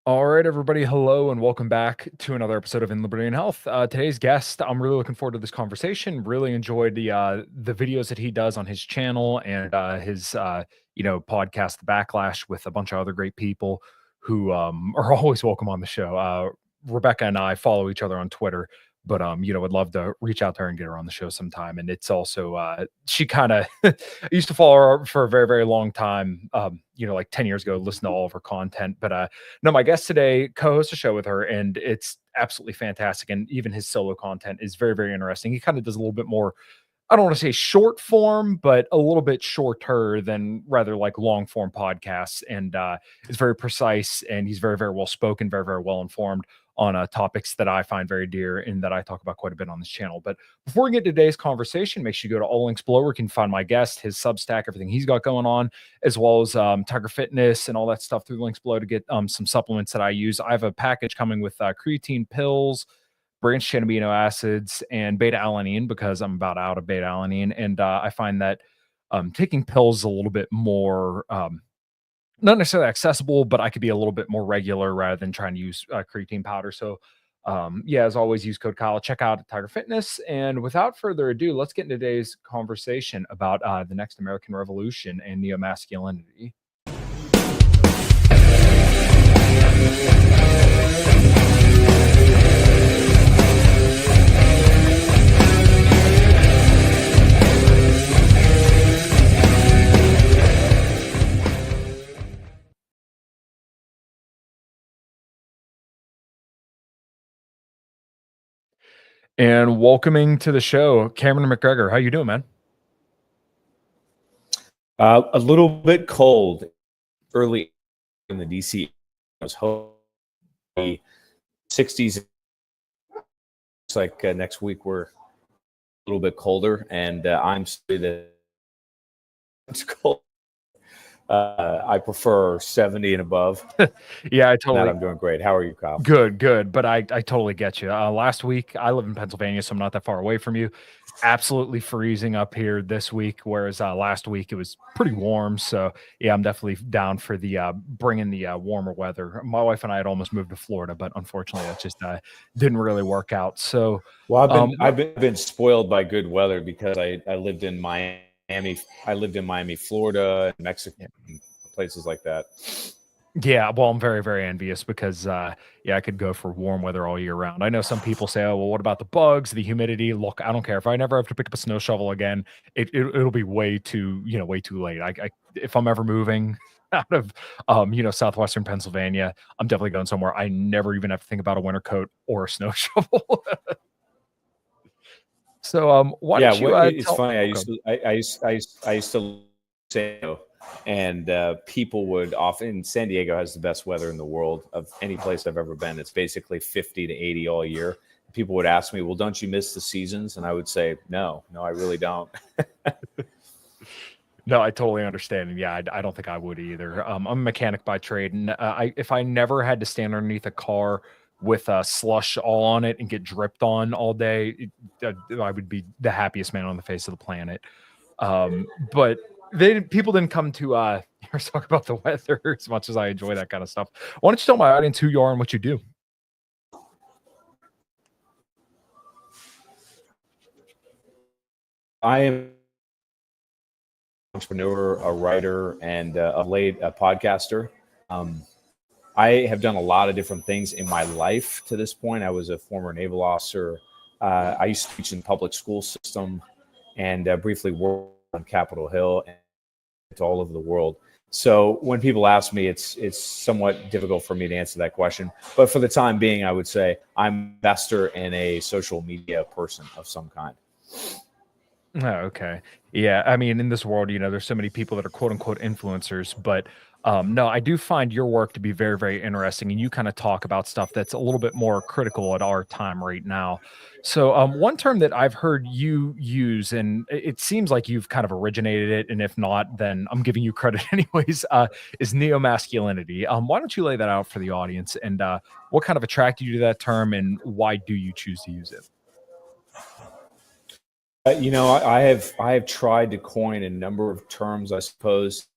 All right, everybody. Hello, and welcome back to another episode of In Liberty and Health. Today's guest, I'm really looking forward to this conversation. Really enjoyed the videos that he does on his channel and his podcast, Backlash, with a bunch of other great people who are always welcome on the show. Rebecca and I follow each other on Twitter, but would love to reach out to her and get her on the show sometime. And it's also she kind of I used to follow her for a very, very long time. Like 10 years ago, listen to all of her content, but no, my guest today co-hosts a show with her, and it's absolutely fantastic. And even his solo content is very, very interesting. He kind of does a little bit more, I don't want to say short form, but a little bit shorter than rather like long form podcasts. And it's very precise, and he's very, very well spoken, very, very well informed on topics that I find very dear and that I talk about quite a bit on this channel. But before we get to today's conversation, make sure you go to all links below where you can find my guest, his Substack, everything he's got going on, as well as Tiger Fitness and all that stuff through the links below to get some supplements that I use. I have a package coming with creatine pills, branched chain amino acids, and beta alanine because I'm about out of beta alanine. And I find that taking pills is a little bit more not necessarily accessible, but I could be a little bit more regular rather than trying to use creatine powder. So, as always, use code Kyle. Check out Tiger Fitness. And without further ado, let's get into today's conversation about the next American Revolution and neo-masculinity. And welcoming to the show, Cameron Macgregor. How you doing, man? A little bit cold early in the DC. I was hoping 60s. It's like next week we're a little bit colder, and I'm sorry that it's cold. I prefer 70 and above. Yeah, I totally. I'm doing great. How are you, Kyle? Good. But I totally get you. Last week, I live in Pennsylvania, so I'm not that far away from you. Absolutely freezing up here this week, whereas last week it was pretty warm. So yeah, I'm definitely down for the bringing the warmer weather. My wife and I had almost moved to Florida, but unfortunately, that just didn't really work out. So well, I've been spoiled by good weather because I lived in Miami. I lived in Miami, Florida, and Mexico, places like that. Yeah, well, I'm very, very envious because, I could go for warm weather all year round. I know some people say, "Oh, well, what about the bugs, the humidity?" Look, I don't care if I never have to pick up a snow shovel again. It'll be way too late. If I'm ever moving out of, southwestern Pennsylvania, I'm definitely going somewhere I never even have to think about a winter coat or a snow shovel. So, why don't you? It's funny. I used to say, and people would often. San Diego has the best weather in the world of any place I've ever been. It's basically 50 to 80 all year. People would ask me, "Well, don't you miss the seasons?" And I would say, "No, I really don't." No, I totally understand. And yeah, I don't think I would either. I'm a mechanic by trade, and if I never had to stand underneath a car with slush all on it and get dripped on all day, I would be the happiest man on the face of the planet. But people didn't come to talk about the weather as much as I enjoy that kind of stuff. Why don't you tell my audience who you are and what you do? I am an entrepreneur, a writer, and a podcaster. I have done a lot of different things in my life to this point. I was a former naval officer. I used to teach in the public school system and briefly worked on Capitol Hill and all over the world. So when people ask me, it's somewhat difficult for me to answer that question. But for the time being, I would say I'm an investor and a social media person of some kind. Oh, okay. Yeah. I mean, in this world, there's so many people that are quote unquote influencers, but no, I do find your work to be very, very interesting. And you kind of talk about stuff that's a little bit more critical at our time right now. So, one term that I've heard you use, and it seems like you've kind of originated it, and if not, then I'm giving you credit anyways, is neo-masculinity. Why don't you lay that out for the audience, and what kind of attracted you to that term, and why do you choose to use it? I have tried to coin a number of terms, I suppose,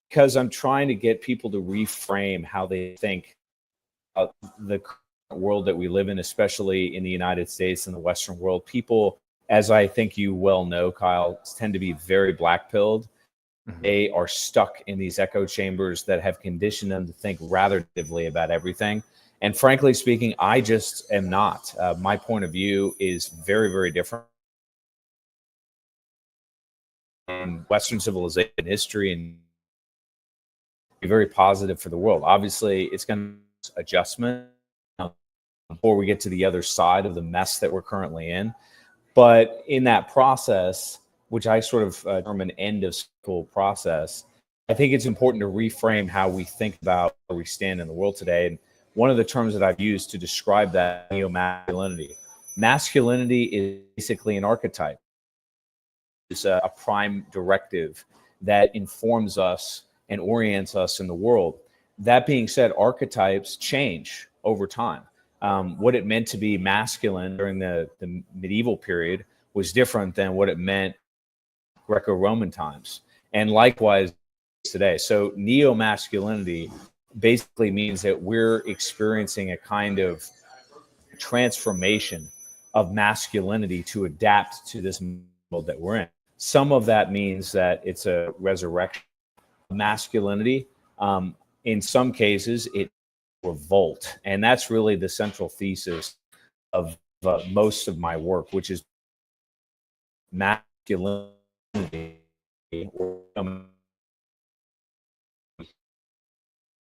because I'm trying to get people to reframe how they think the current world that we live in, especially in the United States and the Western world, people, as I think you well know, Kyle, tend to be very black-pilled. Mhm. They are stuck in these echo chambers that have conditioned them to think rather negatively about everything. And frankly speaking, I just am not. My point of view is very, very different in Western civilization history and be very positive for the world. Obviously, it's going to be adjustment before we get to the other side of the mess that we're currently in. But in that process, which I sort of term an end of school process, I think it's important to reframe how we think about where we stand in the world today. And one of the terms that I've used to describe that is neo-masculinity. Masculinity is basically an archetype. It's a prime directive that informs us and orients us in the world. That being said, archetypes change over time. What it meant to be masculine during the medieval period was different than what it meant Greco-Roman times, and likewise today. So neo-masculinity basically means that we're experiencing a kind of transformation of masculinity to adapt to this world that we're in. Some of that means that it's a resurrection of masculinity. In some cases, it revolt, and that's really the central thesis of most of my work, which is masculinity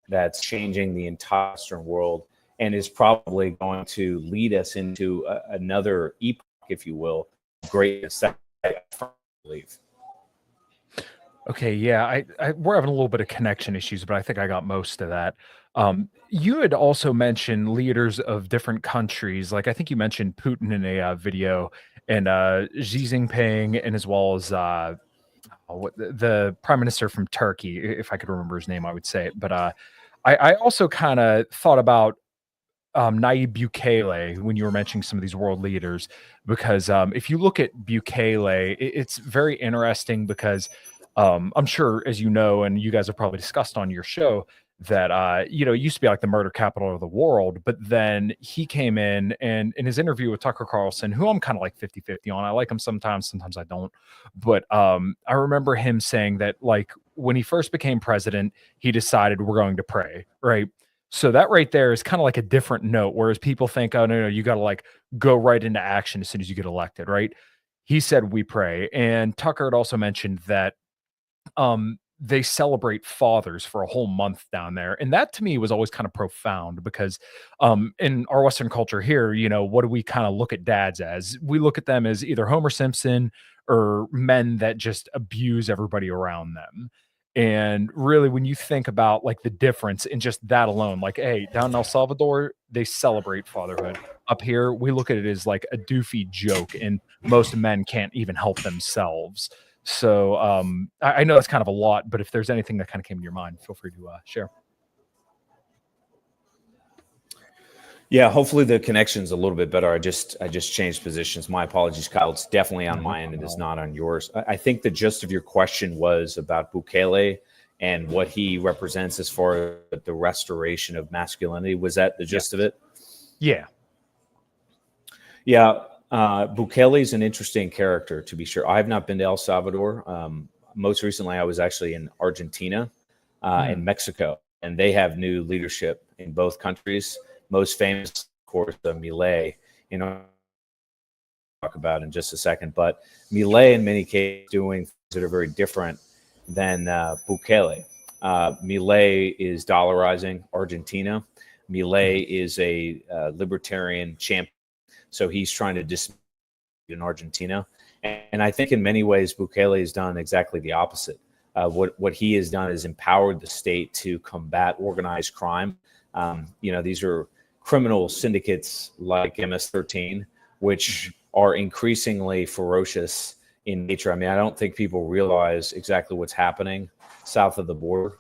that's changing the entire Western world and is probably going to lead us into another epoch, if you will, greatness. I believe. Okay, yeah, we're having a little bit of connection issues, but I think I got most of that. You had also mentioned leaders of different countries, like I think you mentioned Putin in a video, and Xi Jinping, and as well as the prime minister from Turkey. If I could remember his name, I would say it. But I also kind of thought about Nayib Bukele when you were mentioning some of these world leaders, because if you look at Bukele, it's very interesting because I'm sure, as you know, and you guys have probably discussed on your show, that it used to be like the murder capital of the world, but then he came in, and in his interview with Tucker Carlson, who I'm kind of like 50-50 on. I like him sometimes I don't. But I remember him saying that, like, when he first became president, he decided we're going to pray, right? So that right there is kind of like a different note. Whereas people think, oh, no, you got to like go right into action as soon as you get elected, right? He said, we pray. And Tucker had also mentioned that they celebrate fathers for a whole month down there. And that to me was always kind of profound because in our Western culture here, what do we kind of look at dads as? We look at them as either Homer Simpson or men that just abuse everybody around them. And really, when you think about like the difference in just that alone, like, hey, down in El Salvador, they celebrate fatherhood. Up here, we look at it as like a doofy joke, and most men can't even help themselves. So I know that's kind of a lot, but if there's anything that kind of came to your mind, feel free to share. Yeah, hopefully the connection's a little bit better. I just changed positions. My apologies, Kyle. It's definitely on my end. It is not on yours. I think the gist of your question was about Bukele and what he represents as far as the restoration of masculinity. Was that the gist of it? Yeah. Yeah. Bukele is an interesting character, to be sure. I have not been to El Salvador. Most recently, I was actually in Argentina and Mexico, and they have new leadership in both countries. Most famous, of course, Milei, talk about in just a second. But Milei, in many cases, doing things that are very different than Bukele. Milei is dollarizing Argentina. Milei is a libertarian champion, so he's trying to dismantle in Argentina. And I think in many ways, Bukele has done exactly the opposite. What he has done is empowered the state to combat organized crime. These are criminal syndicates like MS-13, which are increasingly ferocious in nature. I mean, I don't think people realize exactly what's happening south of the border.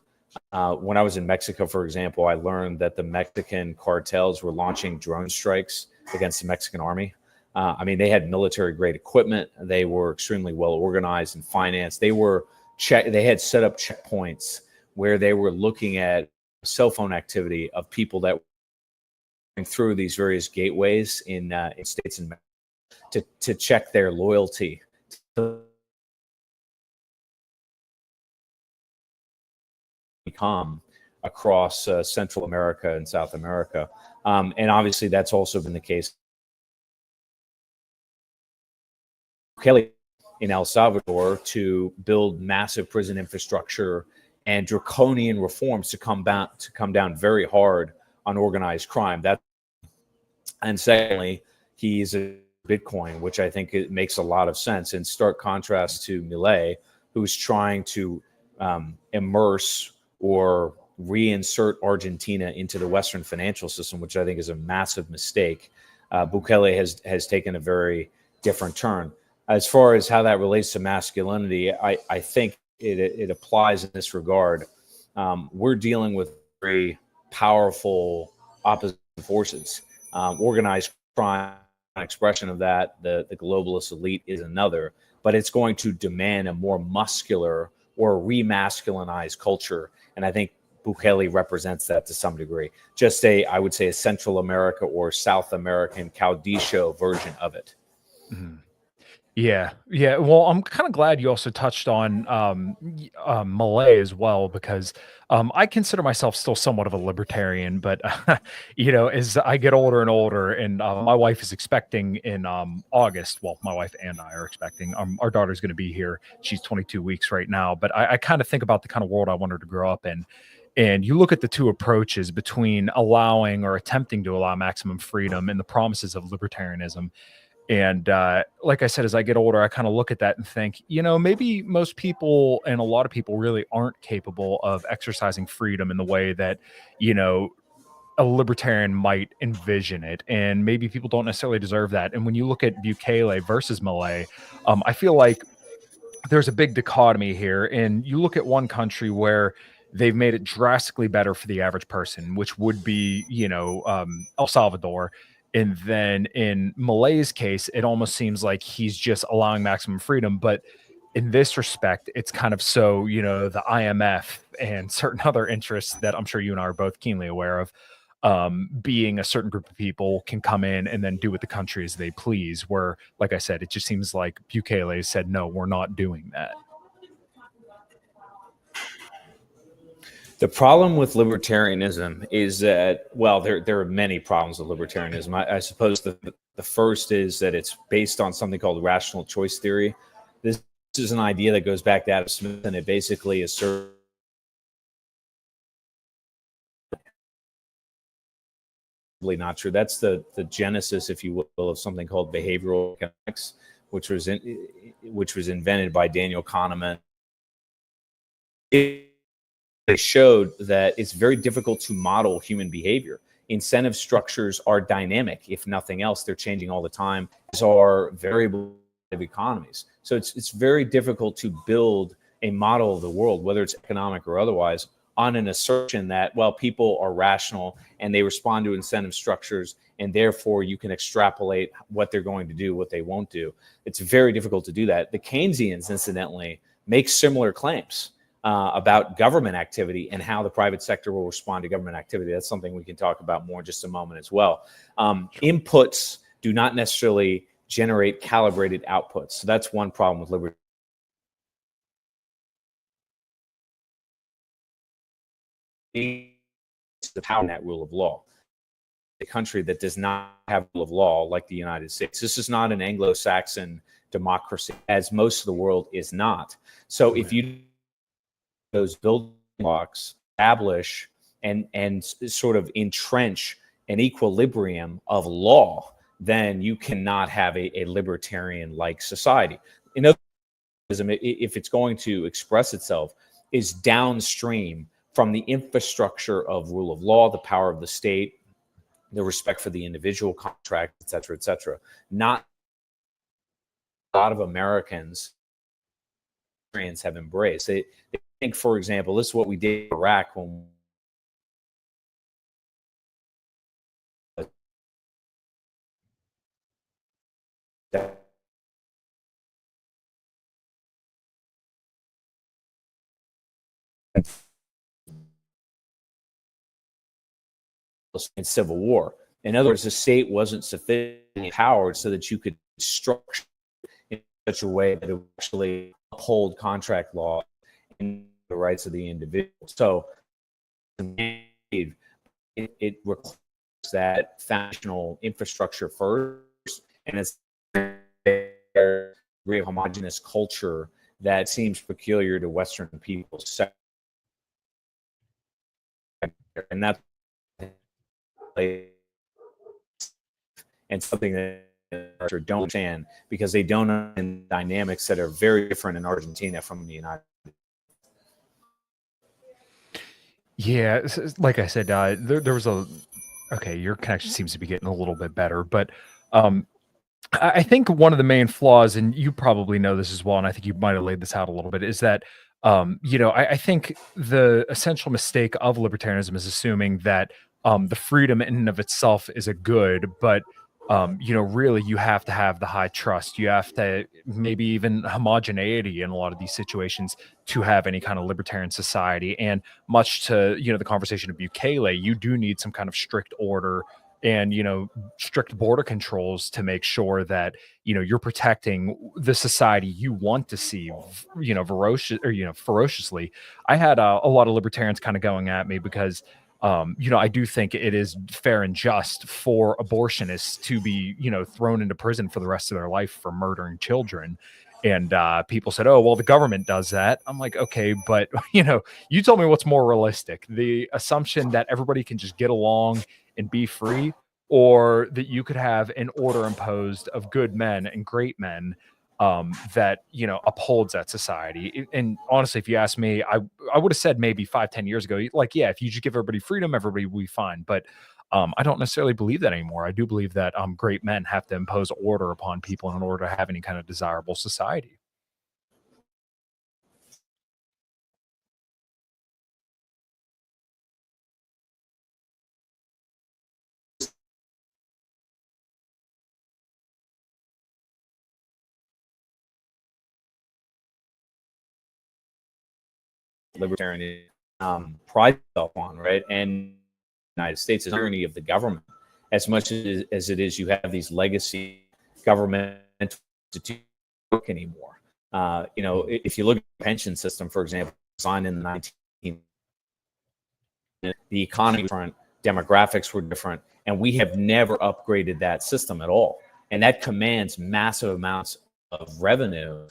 When I was in Mexico, for example, I learned that the Mexican cartels were launching drone strikes against the Mexican army. They had military-grade equipment. They were extremely well organized and financed. They had set up checkpoints where they were looking at cell phone activity of people that through these various gateways in states and to check their loyalty to become across Central America and South America. And obviously, that's also been the case in El Salvador to build massive prison infrastructure and draconian reforms to come down very hard on organized crime. And secondly, he's a Bitcoin, which I think it makes a lot of sense in stark contrast to Milei, who's trying to immerse or reinsert Argentina into the Western financial system, which I think is a massive mistake. Bukele has taken a very different turn. As far as how that relates to masculinity, I think it applies in this regard. We're dealing with very powerful opposition forces. Organized crime, expression of that, the globalist elite is another, but it's going to demand a more muscular or remasculinized culture. And I think Bukele represents that to some degree. Just I would say a Central America or South American Caudillo version of it. Mhm. Yeah, yeah. Well, I'm kind of glad you also touched on Malay as well, because I consider myself still somewhat of a libertarian. But as I get older and older, and my wife is expecting in August. Well, my wife and I are expecting. Our daughter's going to be here. She's 22 weeks right now. But I kind of think about the kind of world I want her to grow up in. And you look at the two approaches between allowing or attempting to allow maximum freedom and the promises of libertarianism. And like I said, as I get older, I kind of look at that and think, maybe most people and a lot of people really aren't capable of exercising freedom in the way that, you know, a libertarian might envision it. And maybe people don't necessarily deserve that. And when you look at Bukele versus Malay, I feel like there's a big dichotomy here. And you look at one country where they've made it drastically better for the average person, which would be, El Salvador. And then in Malay's case, it almost seems like he's just allowing maximum freedom. But in this respect, it's kind of so, the IMF and certain other interests that I'm sure you and I are both keenly aware of, being a certain group of people can come in and then do with the country as they please. Where, like I said, it just seems like Bukele said, no, we're not doing that. The problem with libertarianism is that, well, there are many problems with libertarianism. I suppose the first is that it's based on something called rational choice theory. This is an idea that goes back to Adam Smith, and it basically asserts not true. That's the genesis, if you will, of something called behavioral economics, which was invented by Daniel Kahneman. They showed that it's very difficult to model human behavior. Incentive structures are dynamic. If nothing else, they're changing all the time. These are variable economies. So it's very difficult to build a model of the world, whether it's economic or otherwise, on an assertion that, well, people are rational and they respond to incentive structures, and therefore you can extrapolate what they're going to do, what they won't do. It's very difficult to do that. The Keynesians, incidentally, make similar claims about government activity and how the private sector will respond to government activity. That's something we can talk about more in just a moment as well. Inputs do not necessarily generate calibrated outputs. So that's one problem with liberty. The power in that rule of law. A country that does not have rule of law like the United States. This is not an Anglo-Saxon democracy, as most of the world is not. So if you those building blocks establish and sort of entrench an equilibrium of law, then you cannot have a libertarian-like society. In other words, if it's going to express itself, is downstream from the infrastructure of rule of law, the power of the state, the respect for the individual contract, et cetera, et cetera. Not a lot of Americans have embraced. They think, for example, this is what we did in Iraq when in civil war. In other words, the state wasn't sufficiently empowered so that you could structure in such a way that it would actually uphold contract law and the rights of the individual. So it requires that foundational infrastructure first, and it's a very homogenous culture that seems peculiar to Western peoples. And that's and something that don't understand because they don't understand dynamics that are very different in Argentina from the United States. Yeah, like I said, there was a okay. Your connection seems to be getting a little bit better, but um, I think one of the main flaws, and you probably know this as well, and I think you might have laid this out a little bit, is that I think the essential mistake of libertarianism is assuming that the freedom in and of itself is a good, but really you have to have the high trust. You have to maybe even homogeneity in a lot of these situations to have any kind of libertarian society. And much to the conversation of Bukele, you do need some kind of strict order and strict border controls to make sure that you're protecting the society you want to see ferociously. I had a lot of libertarians kind of going at me because I do think it is fair and just for abortionists to be thrown into prison for the rest of their life for murdering children. And people said, oh well, the government does that. I'm like, okay, but you tell me what's more realistic, the assumption that everybody can just get along and be free, or that you could have an order imposed of good men and great men that upholds that society. And honestly, if you ask me, I would have said maybe 5-10 years ago, like, yeah, if you just give everybody freedom, everybody will be fine. But I don't necessarily believe that anymore. I do believe that great men have to impose order upon people in order to have any kind of desirable society. Libertarian pride itself on, right? And the United States is the tyranny of the government. As much as it is, you have these legacy government institutions work anymore. If you look at the pension system, for example, designed in the 19, the economy was different, demographics were different, and we have never upgraded that system at all. And that commands massive amounts of revenue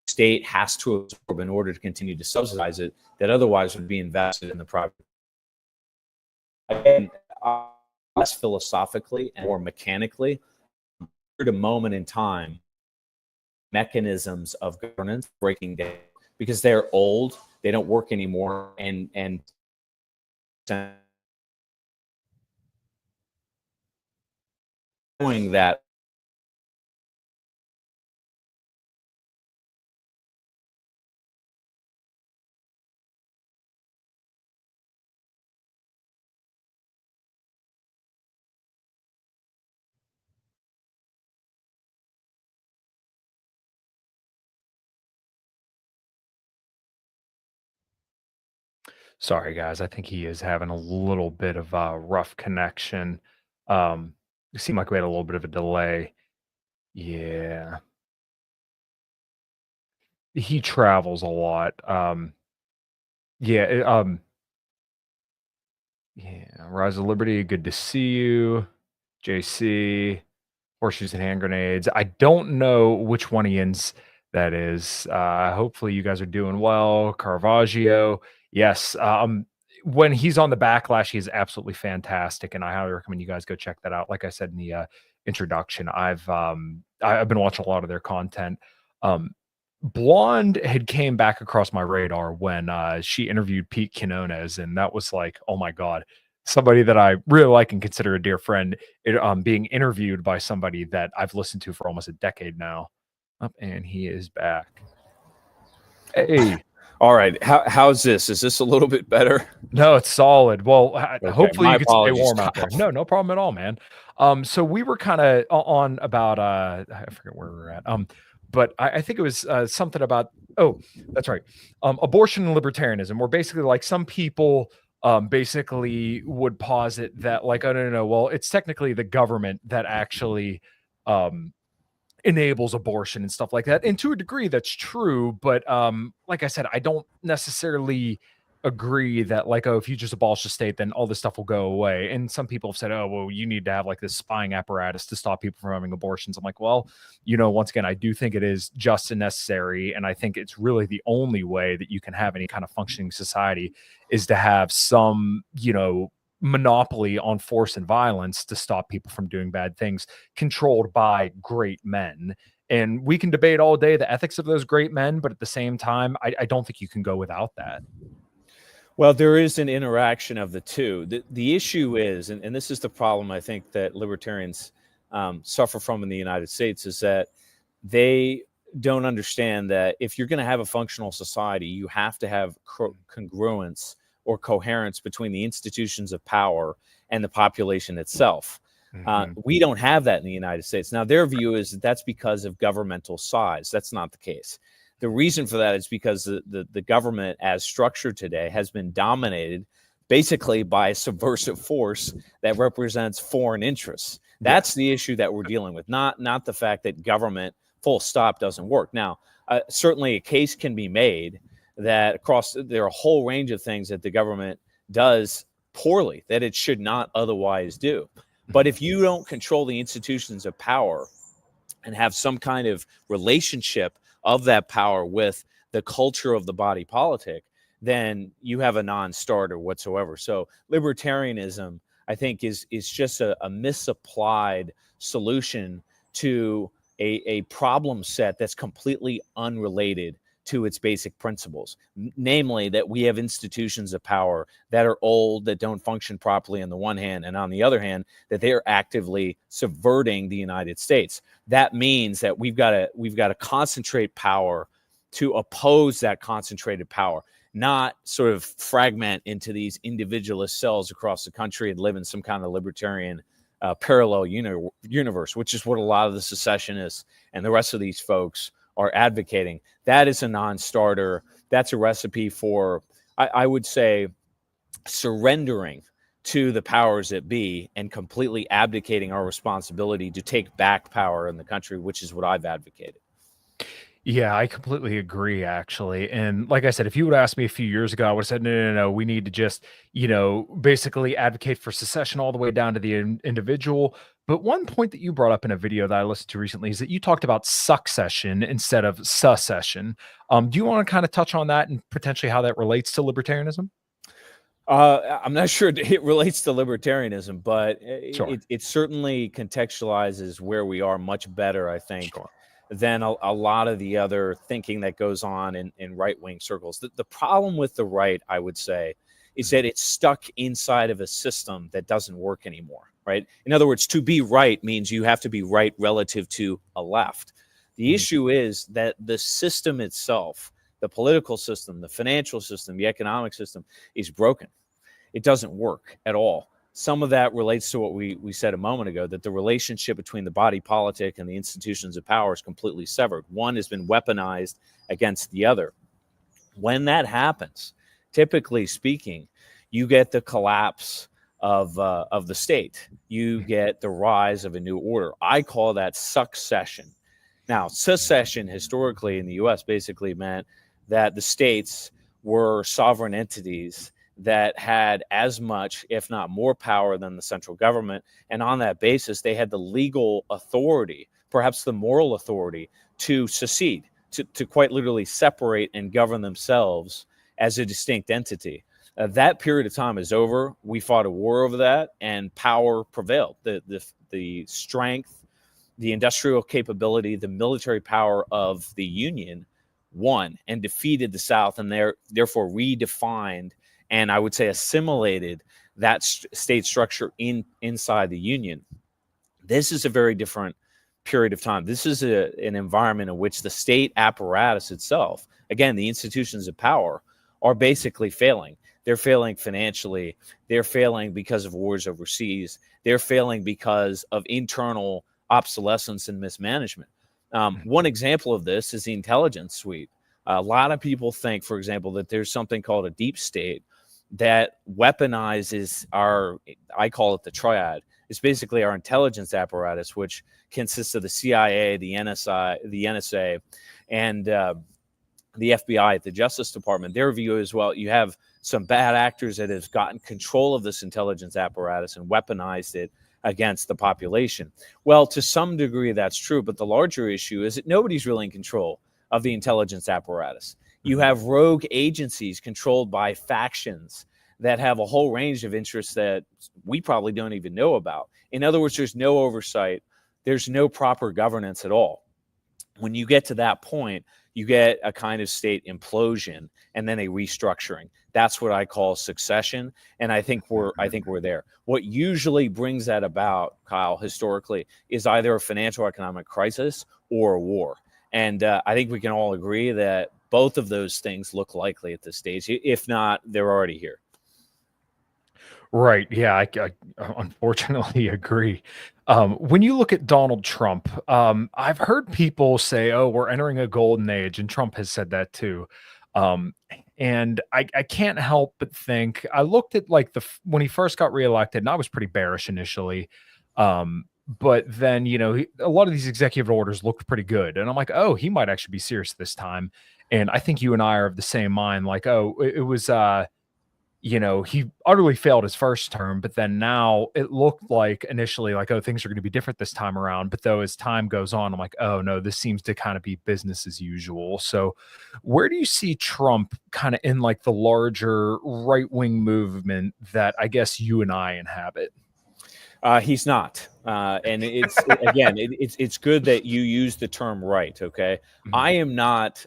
state has to absorb in order to continue to subsidize it, that otherwise would be invested in the private. Again, less philosophically and more mechanically, at a moment in time, mechanisms of governance breaking down because they're old, they don't work anymore, and doing that. Sorry, guys. I think he is having a little bit of a rough connection. It seemed like we had a little bit of a delay. Yeah. He travels a lot. Yeah, yeah. Rise of Liberty, good to see you. JC, horseshoes and hand grenades. I don't know which one Ian's that is. Hopefully you guys are doing well. Caravaggio. Yes. When he's on the Backlash, he is absolutely fantastic, and I highly recommend you guys go check that out. Like I said in the introduction, I've been watching a lot of their content. Blonde had came back across my radar when she interviewed Pete Quinones, and that was like, oh my god, somebody that I really like and consider a dear friend, being interviewed by somebody that I've listened to for almost a decade now. Up and he is back. Hey, All right, how's this? Is this a little bit better? no, it's solid. Well, hopefully my you can stay apologies, warm out there. Kyle. No, no problem at all, man. So we were kind of on about I forget where we're at. But I think it was something about, oh, that's right. Abortion and libertarianism, where basically like some people basically would posit that, like, oh, no, well, it's technically the government that actually um, enables abortion and stuff like that. And to a degree, that's true. But like I said, I don't necessarily agree that, like, oh, if you just abolish the state, then all this stuff will go away. And some people have said, oh, well, you need to have like this spying apparatus to stop people from having abortions. I'm like, well, once again, I do think it is just and necessary. And I think it's really the only way that you can have any kind of functioning society is to have some, monopoly on force and violence to stop people from doing bad things, controlled by great men. And we can debate all day the ethics of those great men, but at the same time, I don't think you can go without that. Well, there is an interaction of the two. The issue is, and this is the problem I think that libertarians suffer from in the United States, is that they don't understand that if you're going to have a functional society, you have to have congruence or coherence between the institutions of power and the population itself. We don't have that in the United States. Now, their view is that that's because of governmental size. That's not the case. The reason for that is because the government as structured today has been dominated basically by a subversive force that represents foreign interests. That's the issue that we're dealing with, not the fact that government full stop doesn't work. Now, certainly a case can be made that there are a whole range of things that the government does poorly that it should not otherwise do. But if you don't control the institutions of power and have some kind of relationship of that power with the culture of the body politic, then you have a non-starter whatsoever. So libertarianism, I think, is just a misapplied solution to a problem set that's completely unrelated to its basic principles, namely that we have institutions of power that are old, that don't function properly on the one hand, and on the other hand, that they are actively subverting the United States. That means that we've got to concentrate power to oppose that concentrated power, not sort of fragment into these individualist cells across the country and live in some kind of libertarian parallel universe, which is what a lot of the secessionists and the rest of these folks are advocating. That is a non-starter. That's a recipe for, I would say, surrendering to the powers that be and completely abdicating our responsibility to take back power in the country, which is what I've advocated. Yeah, I completely agree, actually. And like I said, if you would ask me a few years ago, I would have said, no, we need to just, basically advocate for secession all the way down to the individual. But one point that you brought up in a video that I listened to recently is that you talked about succession instead of secession. Do you want to kind of touch on that and potentially how that relates to libertarianism? I'm not sure it relates to libertarianism, but Sure. it certainly contextualizes where we are much better, I think, Sure. than a lot of the other thinking that goes on in right-wing circles. The problem with the right, I would say, is that it's stuck inside of a system that doesn't work anymore, right? In other words, to be right means you have to be right relative to a left. The issue is that the system itself, the political system, the financial system, the economic system, is broken. It doesn't work at all. Some of that relates to what we said a moment ago, that the relationship between the body politic and the institutions of power is completely severed. One has been weaponized against the other. When that happens, typically speaking, you get the collapse of the state. You get the rise of a new order. I call that succession. Now, secession historically in the U.S. basically meant that the states were sovereign entities that had as much, if not more, power than the central government. And on that basis, they had the legal authority, perhaps the moral authority, to secede, to quite literally separate and govern themselves as a distinct entity. That period of time is over. We fought a war over that, and power prevailed. The strength, the industrial capability, the military power of the Union won and defeated the South, and therefore redefined and I would say assimilated that state structure inside the Union. This is a very different period of time. This is an environment in which the state apparatus itself, again, the institutions of power, are basically failing. They're failing financially. They're failing because of wars overseas. They're failing because of internal obsolescence and mismanagement. One example of this is the intelligence suite. A lot of people think, for example, that there's something called a deep state that weaponizes I call it the triad. It's basically our intelligence apparatus, which consists of the CIA, the NSA, and the FBI at the Justice Department. Their view is, well, you have some bad actors that have gotten control of this intelligence apparatus and weaponized it against the population. Well, to some degree, that's true. But the larger issue is that nobody's really in control of the intelligence apparatus. You have rogue agencies controlled by factions that have a whole range of interests that we probably don't even know about. In other words, there's no oversight. There's no proper governance at all. When you get to that point, you get a kind of state implosion and then a restructuring. That's what I call succession, and I think we're there. What usually brings that about, Kyle, historically, is either a financial economic crisis or a war. And I think we can all agree that both of those things look likely at this stage. If not, they're already here. Right. Yeah, I unfortunately agree. When you look at Donald Trump, I've heard people say, "Oh, we're entering a golden age," and Trump has said that too. Um, and I can't help but think I looked at like when he first got reelected, and I was pretty bearish initially. But then a lot of these executive orders looked pretty good, and I'm like, "Oh, he might actually be serious this time." And I think you and I are of the same mind. Like, oh, it was he utterly failed his first term, but then now it looked like initially like, oh, things are going to be different this time around. But though as time goes on, I'm like, oh no, this seems to kind of be business as usual. So where do you see Trump kind of in like the larger right-wing movement that I guess you and I inhabit? He's not. And it's good that you use the term right. Okay. I am not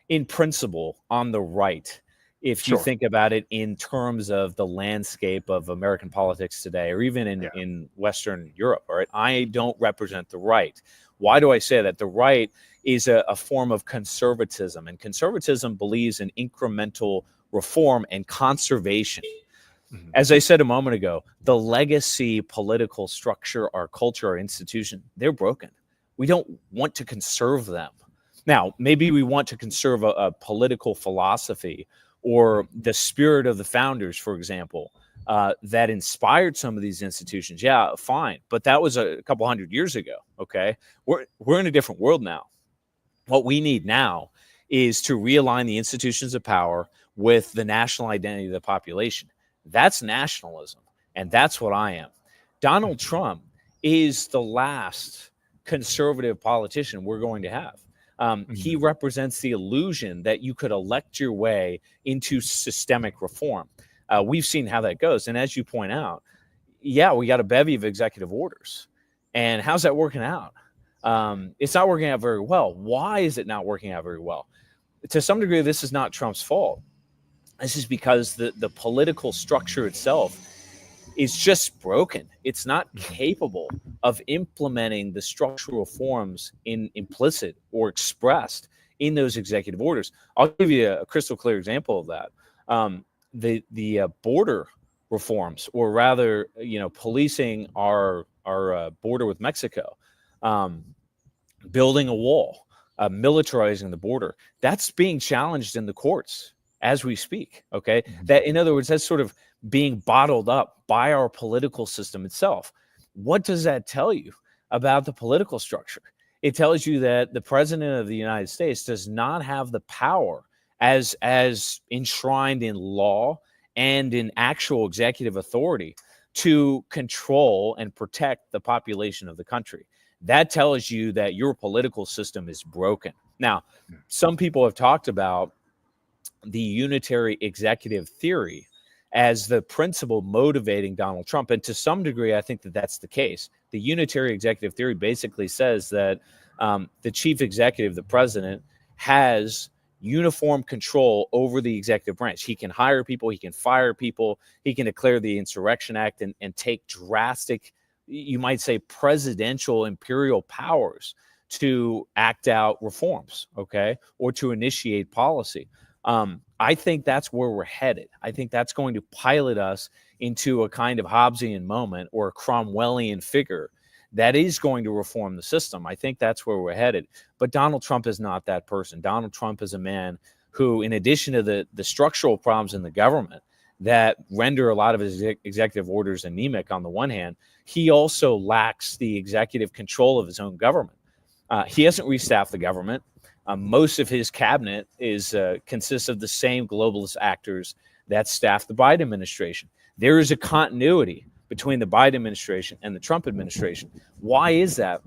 in principle on the right. If you think about it in terms of the landscape of American politics today, or even in Western Europe, all right, I don't represent the right. Why do I say that? The right is a form of conservatism, and conservatism believes in incremental reform and conservation. As I said a moment ago, the legacy political structure, our culture, our institution, they're broken. We don't want to conserve them. Now, maybe we want to conserve a political philosophy or the spirit of the founders, for example, that inspired some of these institutions. Yeah, fine. But that was a couple hundred years ago, okay? We're in a different world now. What we need now is to realign the institutions of power with the national identity of the population. That's nationalism, and that's what I am. Donald Trump is the last conservative politician we're going to have. He represents the illusion that you could elect your way into systemic reform. We've seen how that goes. And as you point out, yeah, we got a bevy of executive orders. And how's that working out? It's not working out very well. Why is it not working out very well? To some degree, this is not Trump's fault. This is because the political structure itself is just broken. It's not capable of implementing the structural reforms implicit or expressed in those executive orders. I'll give you a crystal clear example of that. The border reforms, or rather, policing our border with Mexico, building a wall, militarizing the border, that's being challenged in the courts as we speak. Okay, that, in other words, that's sort of being bottled up by our political system itself. What does that tell you about the political structure? It tells you that the president of the United States does not have the power as enshrined in law and in actual executive authority to control and protect the population of the country. That tells you that your political system is broken. Now, some people have talked about the unitary executive theory as the principle motivating Donald Trump. And to some degree, I think that that's the case. The unitary executive theory basically says that the chief executive, the president, has uniform control over the executive branch. He can hire people, he can fire people, he can declare the Insurrection Act and take drastic, you might say, presidential imperial powers to act out reforms, okay, or to initiate policy. I think that's where we're headed. I think that's going to pilot us into a kind of Hobbesian moment or a Cromwellian figure that is going to reform the system. I think that's where we're headed. But Donald Trump is not that person. Donald Trump is a man who, in addition to the structural problems in the government that render a lot of his executive orders anemic on the one hand, he also lacks the executive control of his own government. He hasn't restaffed the government. Most of his cabinet consists of the same globalist actors that staff the Biden administration. There is a continuity between the Biden administration and the Trump administration. Why is that?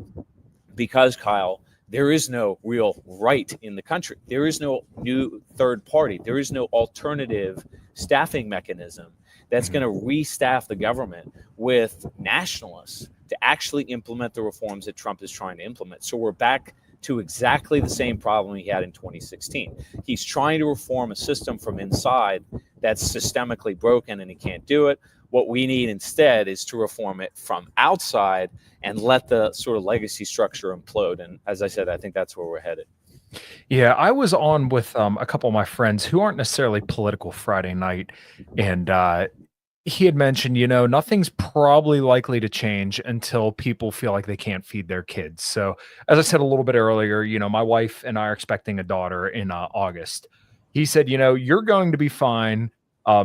Because, Kyle, there is no real right in the country. There is no new third party. There is no alternative staffing mechanism that's going to restaff the government with nationalists to actually implement the reforms that Trump is trying to implement. So we're back to exactly the same problem he had in 2016. He's trying to reform a system from inside that's systemically broken, and he can't do it. What we need instead is to reform it from outside and let the sort of legacy structure implode. And as I said, I think that's where we're headed. Yeah, I was on with a couple of my friends who aren't necessarily political Friday night, and he had mentioned, nothing's probably likely to change until people feel like they can't feed their kids. So, as I said a little bit earlier, my wife and I are expecting a daughter in August. He said, you're going to be fine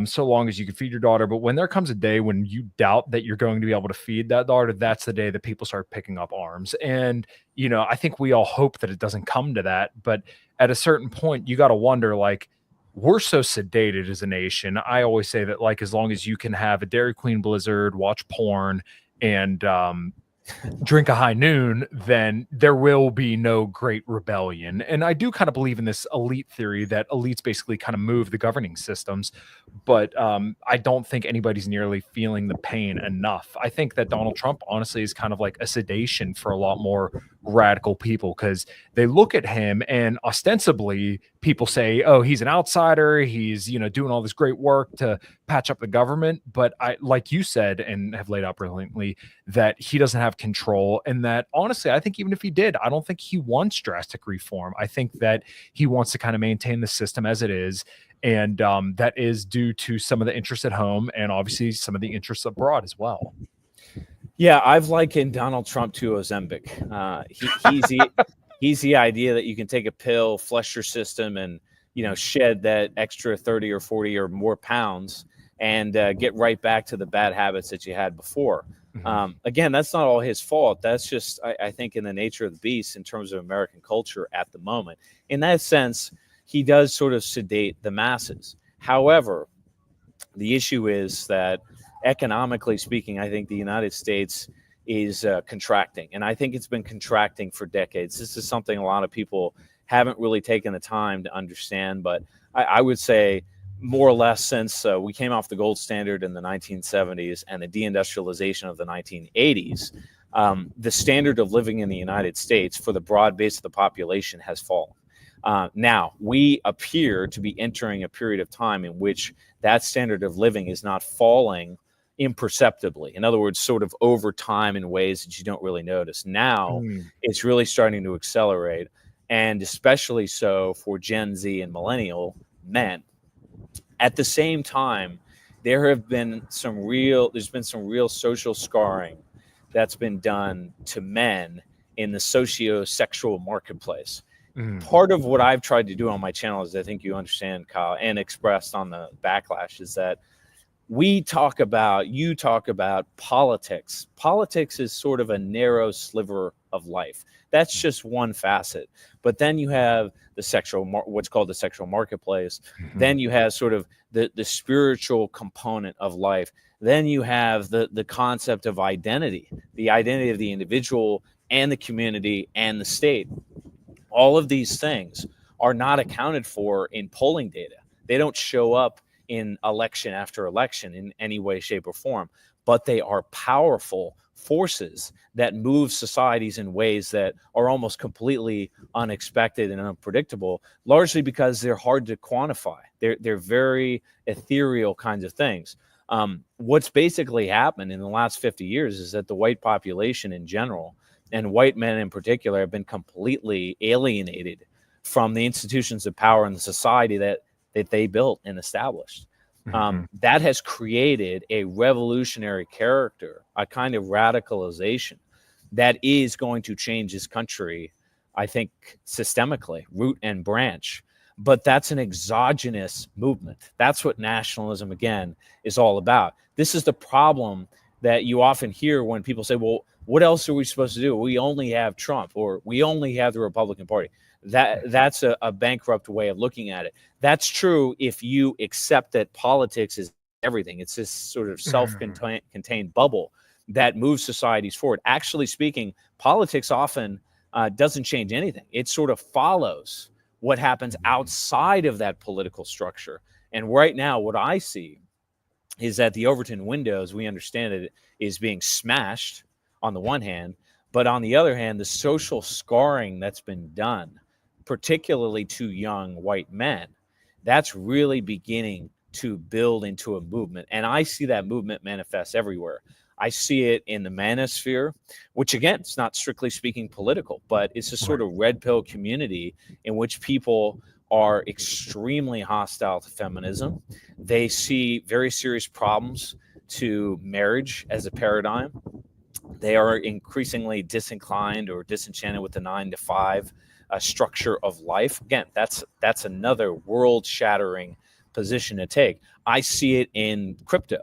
so long as you can feed your daughter. But when there comes a day when you doubt that you're going to be able to feed that daughter, that's the day that people start picking up arms. And, I think we all hope that it doesn't come to that. But at a certain point, you got to wonder, like, we're so sedated as a nation. I always say that, like, as long as you can have a Dairy Queen Blizzard, watch porn, and drink a high noon, then there will be no great rebellion. And I do kind of believe in this elite theory that elites basically kind of move the governing systems, but I don't think anybody's nearly feeling the pain enough. I think that Donald Trump honestly is kind of like a sedation for a lot more radical people, because they look at him and ostensibly people say, oh, he's an outsider, he's doing all this great work to patch up the government, but I, like you said and have laid out brilliantly, that he doesn't have control, and that honestly I think even if he did, I don't think he wants drastic reform. I think that he wants to kind of maintain the system as it is, and that is due to some of the interests at home and obviously some of the interests abroad as well. Yeah, I've likened Donald Trump to Ozempic. He's the idea that you can take a pill, flush your system, and shed that extra 30 or 40 or more pounds and get right back to the bad habits that you had before. Again, that's not all his fault. That's just, I think, in the nature of the beast in terms of American culture at the moment. In that sense, he does sort of sedate the masses. However, the issue is that economically speaking, I think the United States is contracting. And I think it's been contracting for decades. This is something a lot of people haven't really taken the time to understand. But I would say more or less since we came off the gold standard in the 1970s and the deindustrialization of the 1980s, the standard of living in the United States for the broad base of the population has fallen. Now, we appear to be entering a period of time in which that standard of living is not falling imperceptibly. In other words, sort of over time in ways that you don't really notice. Now, it's really starting to accelerate, and especially so for Gen Z and millennial men. At the same time, there's been some real social scarring that's been done to men in the socio-sexual marketplace. Part of what I've tried to do on my channel, as I think you understand, Kyle, and expressed on the Backlash, is that you talk about politics. Politics is sort of a narrow sliver of life. That's just one facet. But then you have the what's called the sexual marketplace. Then you have sort of the spiritual component of life. Then you have the concept of identity, the identity of the individual and the community and the state. All of these things are not accounted for in polling data. They don't show up in election after election in any way, shape, or form, but they are powerful forces that move societies in ways that are almost completely unexpected and unpredictable, largely because they're hard to quantify. They're very ethereal kinds of things. What's basically happened in the last 50 years is that the white population in general, and white men in particular, have been completely alienated from the institutions of power and the society that they built and established. That has created a revolutionary character, a kind of radicalization that is going to change this country, I think, systemically, root and branch. but that's an exogenous movement. That's what nationalism, again, is all about. This is the problem that you often hear when people say, well, what else are we supposed to do? We only have Trump, or we only have the Republican Party. That's a bankrupt way of looking at it. That's true if you accept that politics is everything. It's this sort of self-contained bubble that moves societies forward. Actually speaking, politics often doesn't change anything. It sort of follows what happens outside of that political structure. And right now, what I see is that the Overton window, as we understand it, is being smashed on the one hand, but on the other hand, the social scarring that's been done, particularly to young white men, that's really beginning to build into a movement. And I see that movement manifest everywhere. I see it in the manosphere, which again, it's not strictly speaking political, but it's a sort of red pill community in which people are extremely hostile to feminism. They see very serious problems to marriage as a paradigm. They are increasingly disinclined or disenchanted with the 9 to 5 structure of life. Again, that's another world-shattering position to take. I see it in crypto,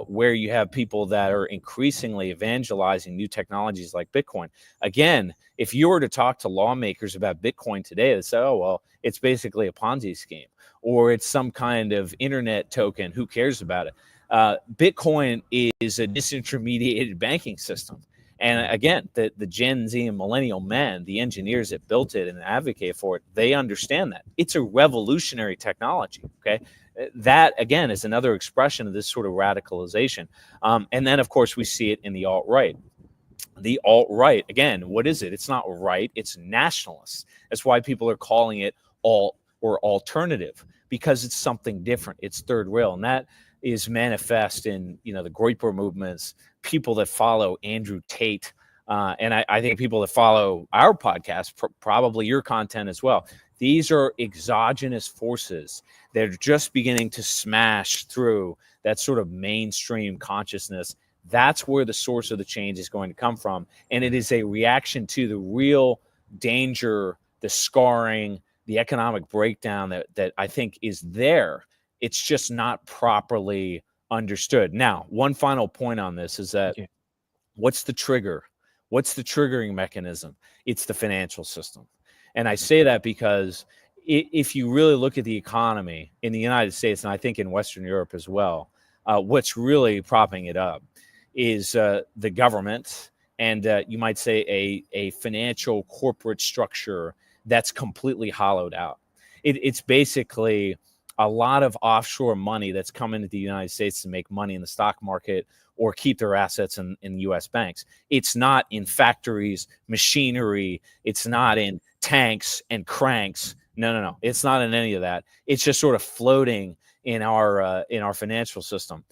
where you have people that are increasingly evangelizing new technologies like Bitcoin. Again, if you were to talk to lawmakers about Bitcoin today, they say, oh, well, it's basically a Ponzi scheme, or it's some kind of internet token. Who cares about it? Bitcoin is a disintermediated banking system. And again, the Gen Z and millennial men, the engineers that built it and advocate for it, they understand that. It's a revolutionary technology, okay? That, again, is another expression of this sort of radicalization. And then, of course, we see it in the alt-right. The alt-right, again, what is it? It's not right, it's nationalist. That's why people are calling it alt or alternative, because it's something different. It's third rail. And that is manifest in, the Groyper movements, people that follow Andrew Tate, and I think people that follow our podcast, probably your content as well. These are exogenous forces that are just beginning to smash through that sort of mainstream consciousness. That's where the source of the change is going to come from. And it is a reaction to the real danger, the scarring, the economic breakdown that I think is there. It's just not properly understood. Now, one final point on this is that what's the trigger? What's the triggering mechanism? It's the financial system. And I say that because if you really look at the economy in the United States, and I think in Western Europe as well, what's really propping it up is the government and you might say a financial corporate structure that's completely hollowed out. It's basically a lot of offshore money that's coming to the United States to make money in the stock market or keep their assets in U.S. banks. It's not in factories, machinery. It's not in tanks and cranks. No. It's not in any of that. It's just sort of floating in our financial system.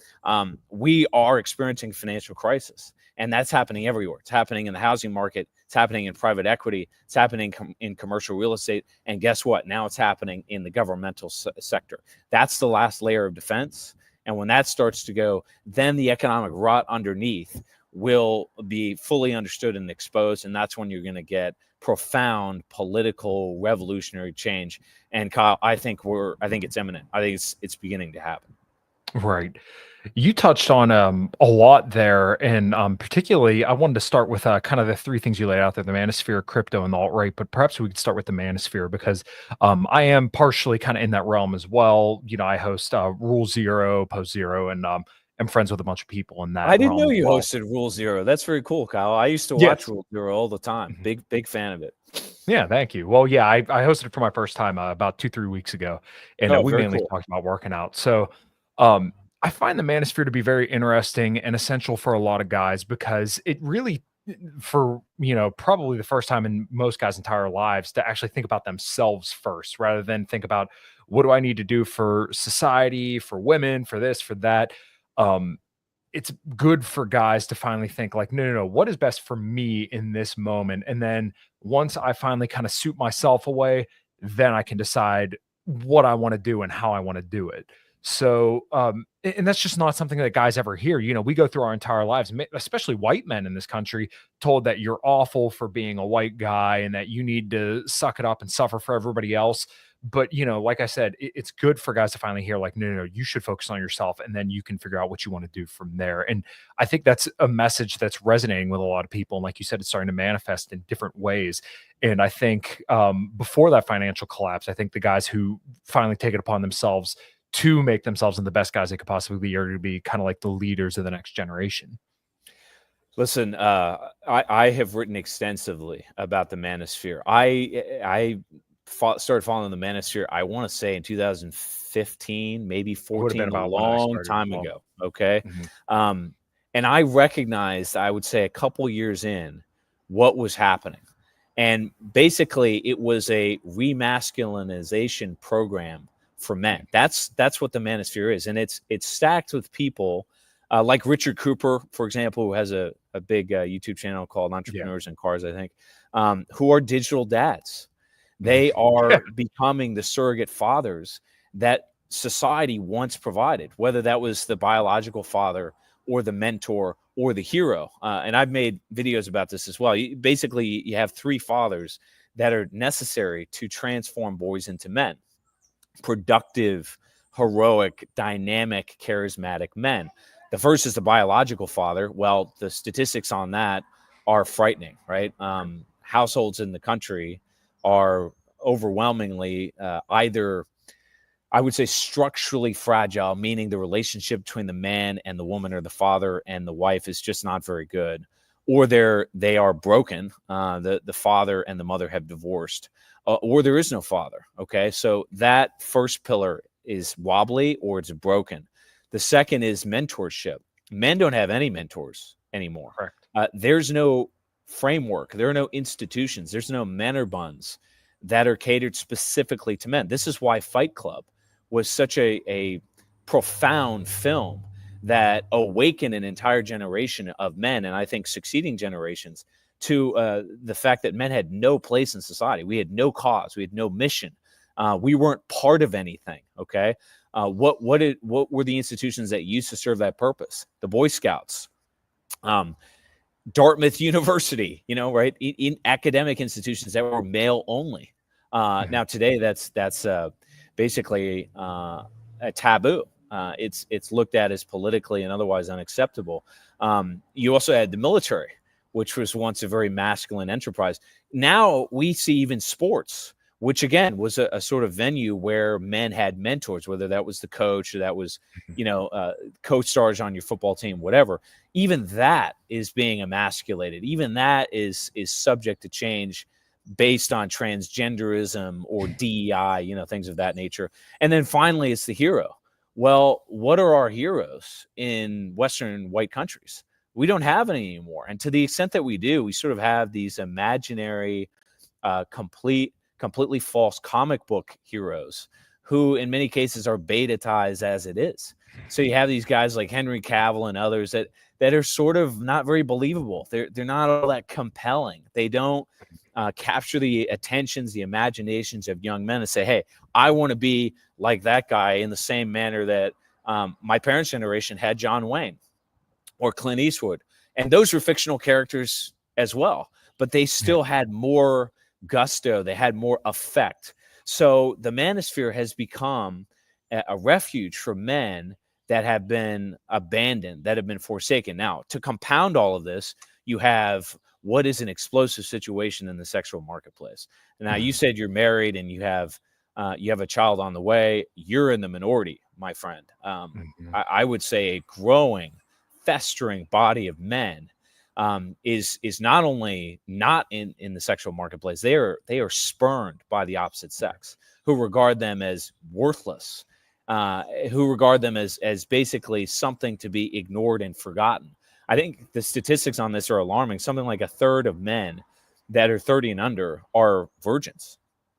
We are experiencing financial crisis, and that's happening everywhere. It's happening in the housing market. It's happening in private equity. It's happening in commercial real estate. And guess what? Now it's happening in the governmental sector. That's the last layer of defense. And when that starts to go, then the economic rot underneath will be fully understood and exposed. And that's when you're going to get profound political revolutionary change. And Kyle, I think it's imminent. I think it's beginning to happen. Right. You touched on a lot there, and particularly, I wanted to start with kind of the three things you laid out there: the manosphere, crypto, and the alt-right. But perhaps we could start with the manosphere because I am partially kind of in that realm as well. I host Rule Zero, Post Zero, and I'm friends with a bunch of people in that I didn't realm know as you well. hosted Rule Zero. That's very cool, Kyle. I used to watch Yes. Rule Zero all the time. Big fan of it. Yeah, thank you. Well, yeah, I hosted it for my first time about 2-3 weeks ago, and Oh, we very mainly cool. talked about working out. So, I find the manosphere to be very interesting and essential for a lot of guys because it really, for probably the first time in most guys' entire lives, to actually think about themselves first, rather than think about what do I need to do for society, for women, for this, for that. Um, it's good for guys to finally think like, no, what is best for me in this moment? And then once I finally kind of suit myself away, then I can decide what I want to do and how I want to do it. So, and that's just not something that guys ever hear. We go through our entire lives, especially white men in this country, told that you're awful for being a white guy and that you need to suck it up and suffer for everybody else. But, like I said, it's good for guys to finally hear, like, no, no, no, you should focus on yourself, and then you can figure out what you want to do from there. And I think that's a message that's resonating with a lot of people. And like you said, it's starting to manifest in different ways. And I think before that financial collapse, I think the guys who finally take it upon themselves to make themselves into the best guys they could possibly be are going to be kind of like the leaders of the next generation. Listen, I have written extensively about the manosphere. I started following the manosphere, I want to say in 2015, maybe Would have 14, been a about when I long started as time well. ago. Okay. Mhm. And I recognized, I would say a couple years in, what was happening. And basically, it was a remasculinization program for men. That's what the manosphere is. And it's stacked with people like Richard Cooper, for example, who has a big YouTube channel called Yeah. Entrepreneurs in Cars, I think, who are digital dads. They Mhm. Yeah. are becoming the surrogate fathers that society once provided, whether that was the biological father or the mentor or the hero. And I've made videos about this as well. Basically, you have three fathers that are necessary to transform boys into men: productive, heroic, dynamic, charismatic men. The first is the biological father. Well, the statistics on that are frightening, right? Households in the country are overwhelmingly either, I would say, structurally fragile, meaning the relationship between the man and the woman, or the father and the wife, is just not very good, or they are broken. The father and the mother have divorced, or there is no father. Okay, so that first pillar is wobbly or it's broken. The second is mentorship. Men don't have any mentors anymore. Correct. There's no framework. There are no institutions. There's no manor buns that are catered specifically to men. This is why Fight Club was such a profound film that awakened an entire generation of men, and I think succeeding generations, to the fact that men had no place in society. We had no cause. We had no mission. We weren't part of anything. Okay, what were the institutions that used to serve that purpose? The Boy Scouts, Dartmouth University, right? In academic institutions that were male only. Mhm. Now today, that's basically a taboo. It's looked at as politically and otherwise unacceptable. You also had the military, which was once a very masculine enterprise. Now we see even sports, which again was a sort of venue where men had mentors, whether that was the coach or that was, co-stars on your football team, whatever. Even that is being emasculated. Even that is subject to change based on transgenderism or DEI, things of that nature. And then finally, it's the hero. Well, what are our heroes in Western white countries? We don't have any anymore. And to the extent that we do, we sort of have these imaginary, completely false comic book heroes who in many cases are betatized as it is. So you have these guys like Henry Cavill and others that are sort of not very believable. They're not all that compelling. They don't capture the attentions, the imaginations of young men, and say, hey, I want to be like that guy, in the same manner that my parents' generation had John Wayne or Clint Eastwood. And those were fictional characters as well, but they still had more gusto. They had more effect. So the manosphere has become a refuge for men that have been abandoned, that have been forsaken. Now, to compound all of this, you have what is an explosive situation in the sexual marketplace. Now, you said you're married and you have a child on the way. You're in the minority, my friend. Mhm. I would say a growing, festering body of men is not only not in the sexual marketplace, they are spurned by the opposite sex, who regard them as worthless, who regard them as basically something to be ignored and forgotten. I think the statistics on this are alarming. Something like a third of men that are 30 and under are virgins.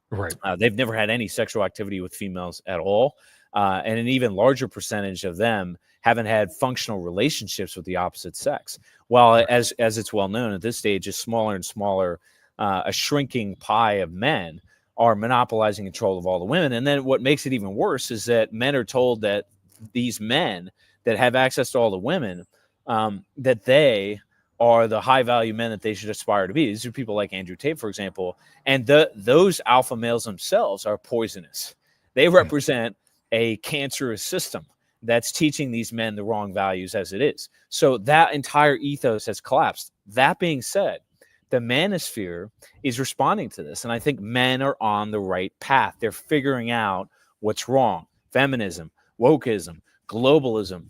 Right. They've never had any sexual activity with females at all. And an even larger percentage of them haven't had functional relationships with the opposite sex. While, as it's well known at this stage, is smaller and smaller, a shrinking pie of men are monopolizing control of all the women. And then what makes it even worse is that men are told that these men that have access to all the women, that they are the high value men that they should aspire to be. These are people like Andrew Tate, for example, and those alpha males themselves are poisonous. They represent a cancerous system that's teaching these men the wrong values as it is. So that entire ethos has collapsed. That being said, the manosphere is responding to this, and I think men are on the right path. They're figuring out what's wrong. Feminism, wokeism, globalism.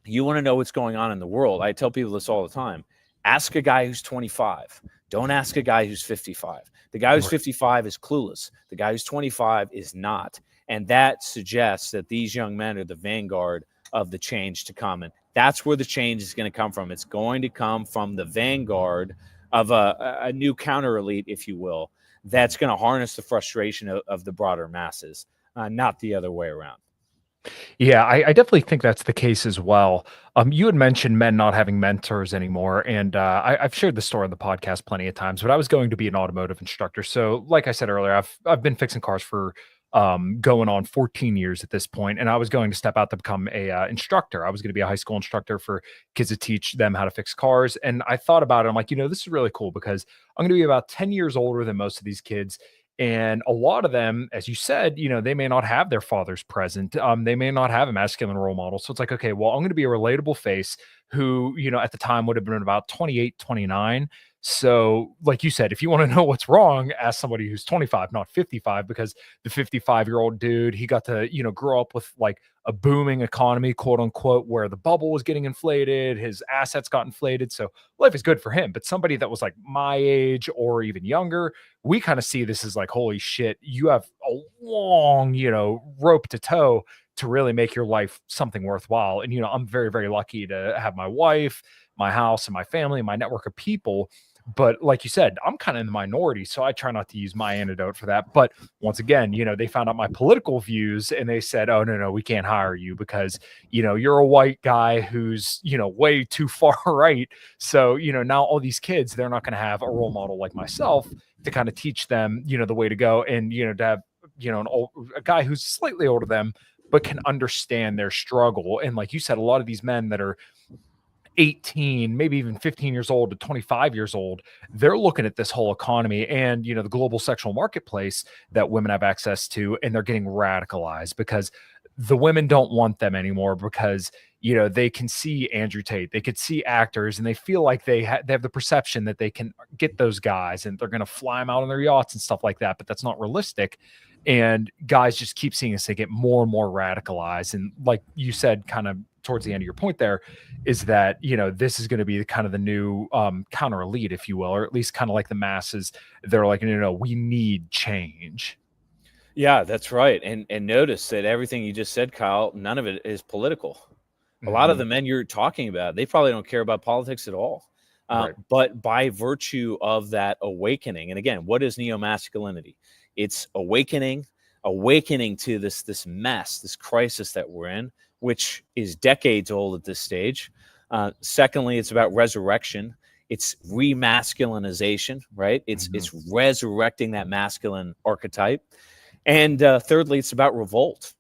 You want to know what's going on in the world. I tell people this all the time. Ask a guy who's 25. Don't ask a guy who's 55. The guy who's 55 is clueless. The guy who's 25 is not. And that suggests that these young men are the vanguard of the change to come. And that's where the change is going to come from. It's going to come from the vanguard of a new counter elite, if you will, that's going to harness the frustration of the broader masses, not the other way around. Yeah, I definitely think that's the case as well. You had mentioned men not having mentors anymore, and I've shared the story on the podcast plenty of times. But I was going to be an automotive instructor, so like I said earlier, I've been fixing cars for going on 14 years at this point, and I was going to step out to become a instructor. I was going to be a high school instructor for kids to teach them how to fix cars, and I thought about it. I'm like, this is really cool because I'm going to be about 10 years older than most of these kids. And a lot of them, as you said, they may not have their fathers present. They may not have a masculine role model. So it's like, okay, well, I'm going to be a relatable face who, at the time would have been about 28, 29. So, like you said, if you want to know what's wrong, ask somebody who's 25, not 55, because the 55-year-old dude, he got to, grow up with like a booming economy, quote unquote, where the bubble was getting inflated, his assets got inflated. So life is good for him. But somebody that was like my age or even younger, we kind of see this as like, holy shit, you have a long, rope to toe to really make your life something worthwhile. And, I'm very, very lucky to have my wife, my house, and my family, and my network of people. But like you said, I'm kind of in the minority, so I try not to use my antidote for that. But once again, they found out my political views and they said, oh, no, we can't hire you because, you're a white guy who's, way too far right. So, now all these kids, they're not going to have a role model like myself to kind of teach them, the way to go. And, to have, a guy who's slightly older than them, but can understand their struggle. And like you said, a lot of these men that are 18, maybe even 15 years old to 25 years old, they're looking at this whole economy and, the global sexual marketplace that women have access to, and they're getting radicalized because the women don't want them anymore because, they can see Andrew Tate, they could see actors, and they feel like they have the perception that they can get those guys and they're going to fly them out on their yachts and stuff like that. But that's not realistic. And guys just keep seeing us, they get more and more radicalized. And like you said, kind of towards the end of your point there, is that, this is going to be the kind of the new counter elite, if you will, or at least kind of like the masses. They're like, no, we need change. Yeah, that's right. And notice that everything you just said, Kyle, none of it is political. A lot of the men you're talking about, they probably don't care about politics at all. Right. But by virtue of that awakening, and again, what is neo-masculinity? It's awakening to this mess, this crisis that we're in, which is decades old at this stage. Secondly, it's about resurrection. It's remasculinization, right? It's resurrecting that masculine archetype. And thirdly, it's about revolt.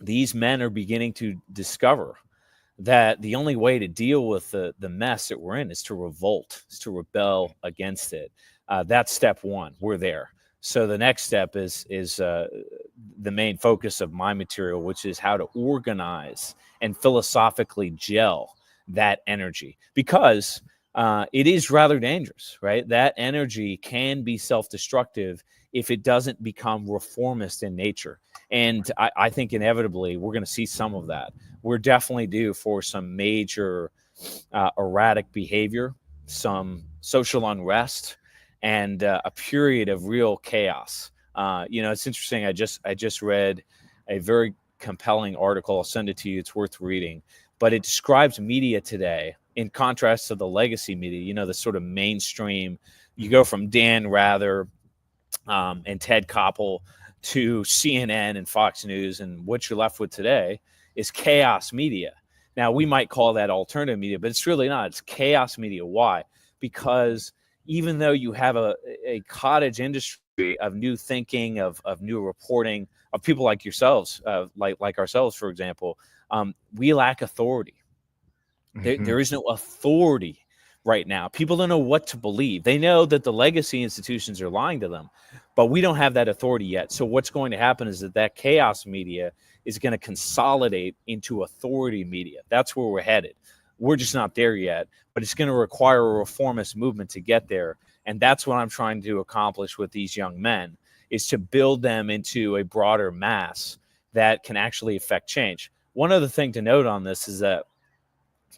These men are beginning to discover that the only way to deal with the mess that we're in is to revolt, is to rebel against it. That's step one. We're there. So the next step is the main focus of my material, which is how to organize and philosophically gel that energy, because it is rather dangerous, right? That energy can be self-destructive if it doesn't become reformist in nature. And I think inevitably we're going to see some of that. We're definitely due for some major erratic behavior, some social unrest, and a period of real chaos. It's interesting. I just read a very compelling article. I'll send it to you. It's worth reading. But it describes media today in contrast to the legacy media, the sort of mainstream. You go from Dan Rather and Ted Koppel to CNN and Fox News, and what you're left with today is chaos media. Now, we might call that alternative media, but it's really not. It's chaos media. Why? Because even though you have a cottage industry of new thinking, of new reporting, of people like yourselves, like ourselves, for example, we lack authority. There is no authority right now. People don't know what to believe. They know that the legacy institutions are lying to them, but we don't have that authority yet. So what's going to happen is that chaos media is going to consolidate into authority media. That's where we're headed. We're just not there yet, but it's going to require a reformist movement to get there. And that's what I'm trying to accomplish with these young men, is to build them into a broader mass that can actually affect change. One other thing to note on this is that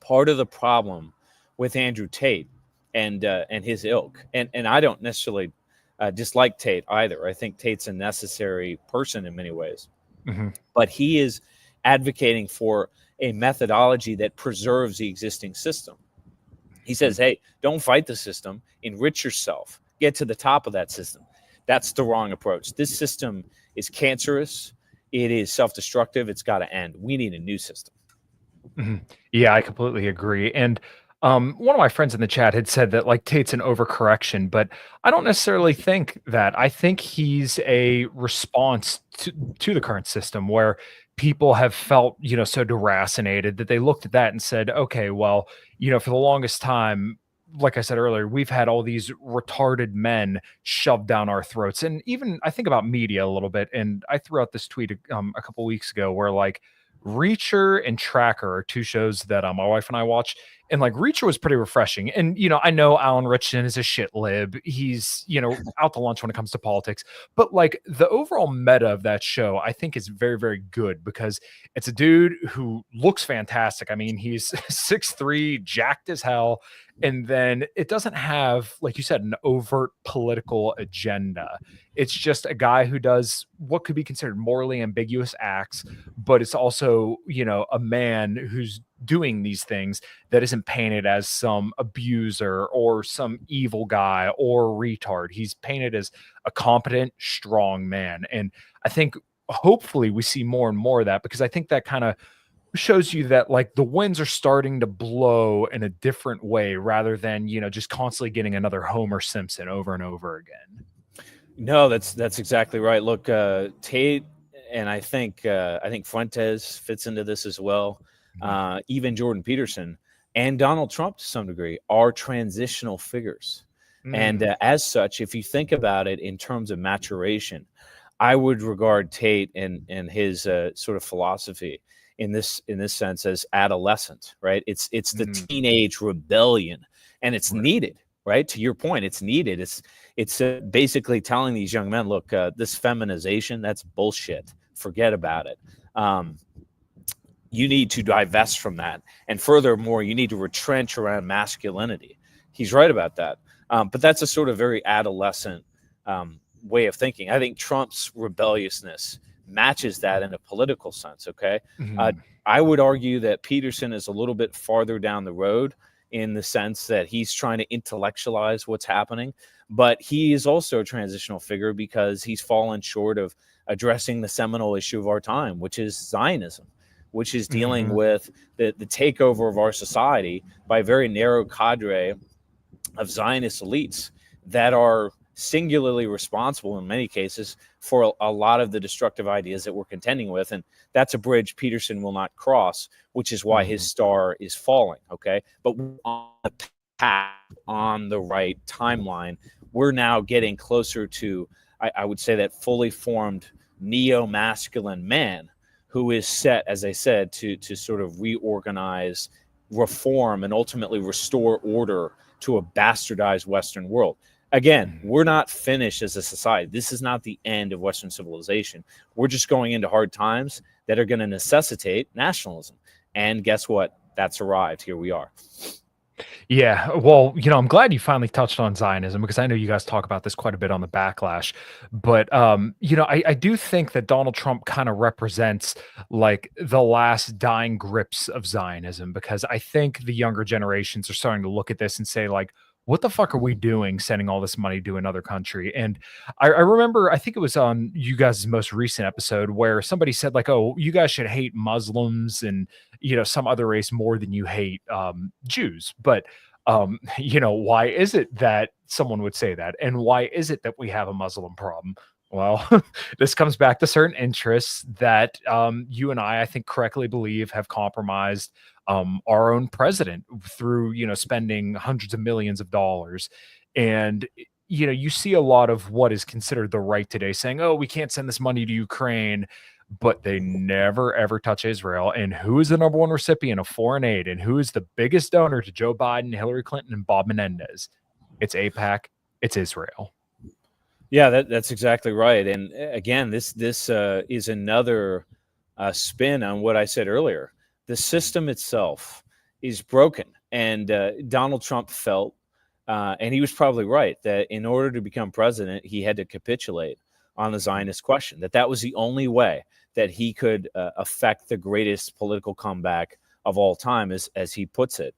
part of the problem with Andrew Tate and his ilk, and I don't necessarily dislike Tate either. I think Tate's a necessary person in many ways, but he is advocating for a methodology that preserves the existing system. He says, hey, don't fight the system, enrich yourself, get to the top of that system. That's the wrong approach. This system is cancerous. It is self-destructive. It's got to end. We need a new system. Yeah, I completely agree. And one of my friends in the chat had said that like Tate's an overcorrection, but I don't necessarily think that. I think he's a response to the current system where people have felt, so deracinated that they looked at that and said, okay, well, for the longest time, like I said earlier, we've had all these retarded men shoved down our throats. And even I think about media a little bit. And I threw out this tweet a couple weeks ago where like Reacher and Tracker are two shows that my wife and I watch. And like Reacher was pretty refreshing. And, I know Alan Richardson is a shit lib. He's, out to lunch when it comes to politics. But like the overall meta of that show, I think is very, very good because it's a dude who looks fantastic. I mean, he's 6'3", jacked as hell. And then it doesn't have, like you said, an overt political agenda. It's just a guy who does what could be considered morally ambiguous acts, but it's also, a man who's doing these things that isn't painted as some abuser or some evil guy or retard. He's painted as a competent, strong man. And I think hopefully we see more and more of that, because I think that kind of shows you that like the winds are starting to blow in a different way rather than, just constantly getting another Homer Simpson over and over again. No, that's exactly right. Look, Tate, and I think Fuentes fits into this as well. Even Jordan Peterson and Donald Trump to some degree are transitional figures. And as such, if you think about it in terms of maturation, I would regard Tate and his sort of philosophy in this sense as adolescent, right? It's the teenage rebellion, and it's needed, right? To your point, it's needed. It's basically telling these young men, look, this feminization, that's bullshit. Forget about it. You need to divest from that. And furthermore, you need to retrench around masculinity. He's right about that. But that's a sort of very adolescent way of thinking. I think Trump's rebelliousness matches that in a political sense, okay? I would argue that Peterson is a little bit farther down the road in the sense that he's trying to intellectualize what's happening, but he is also a transitional figure because he's fallen short of addressing the seminal issue of our time, which is Zionism, which is dealing with the takeover of our society by a very narrow cadre of Zionist elites that are singularly responsible in many cases for a lot of the destructive ideas that we're contending with. And that's a bridge Peterson will not cross, which is why his star is falling. Okay. But on the path, on the right timeline, we're now getting closer to, I would say, that fully formed neo-masculine man who is set, as I said, to sort of reorganize, reform, and ultimately restore order to a bastardized Western world. Again, we're not finished as a society. This is not the end of Western civilization. We're just going into hard times that are going to necessitate nationalism. And guess what? That's arrived. Here we are. Yeah, well, I'm glad you finally touched on Zionism, because I know you guys talk about this quite a bit on the Backlash. But I do think that Donald Trump kind of represents like the last dying grips of Zionism, because I think the younger generations are starting to look at this and say like, what the fuck are we doing sending all this money to another country? And I remember, I think it was on you guys' most recent episode where somebody said like, oh, you guys should hate Muslims and, some other race more than you hate Jews. But, why is it that someone would say that? And why is it that we have a Muslim problem? Well, this comes back to certain interests that you and I think, correctly believe have compromised our own president through, spending hundreds of millions of dollars. And, you see a lot of what is considered the right today saying, oh, we can't send this money to Ukraine, but they never, ever touch Israel. And who is the number one recipient of foreign aid? And who is the biggest donor to Joe Biden, Hillary Clinton, and Bob Menendez? It's AIPAC, it's Israel. Yeah, that's exactly right. And again, this is another spin on what I said earlier. The system itself is broken, and Donald Trump felt, and he was probably right, that in order to become president, he had to capitulate on the Zionist question. That was the only way that he could affect the greatest political comeback of all time, as he puts it.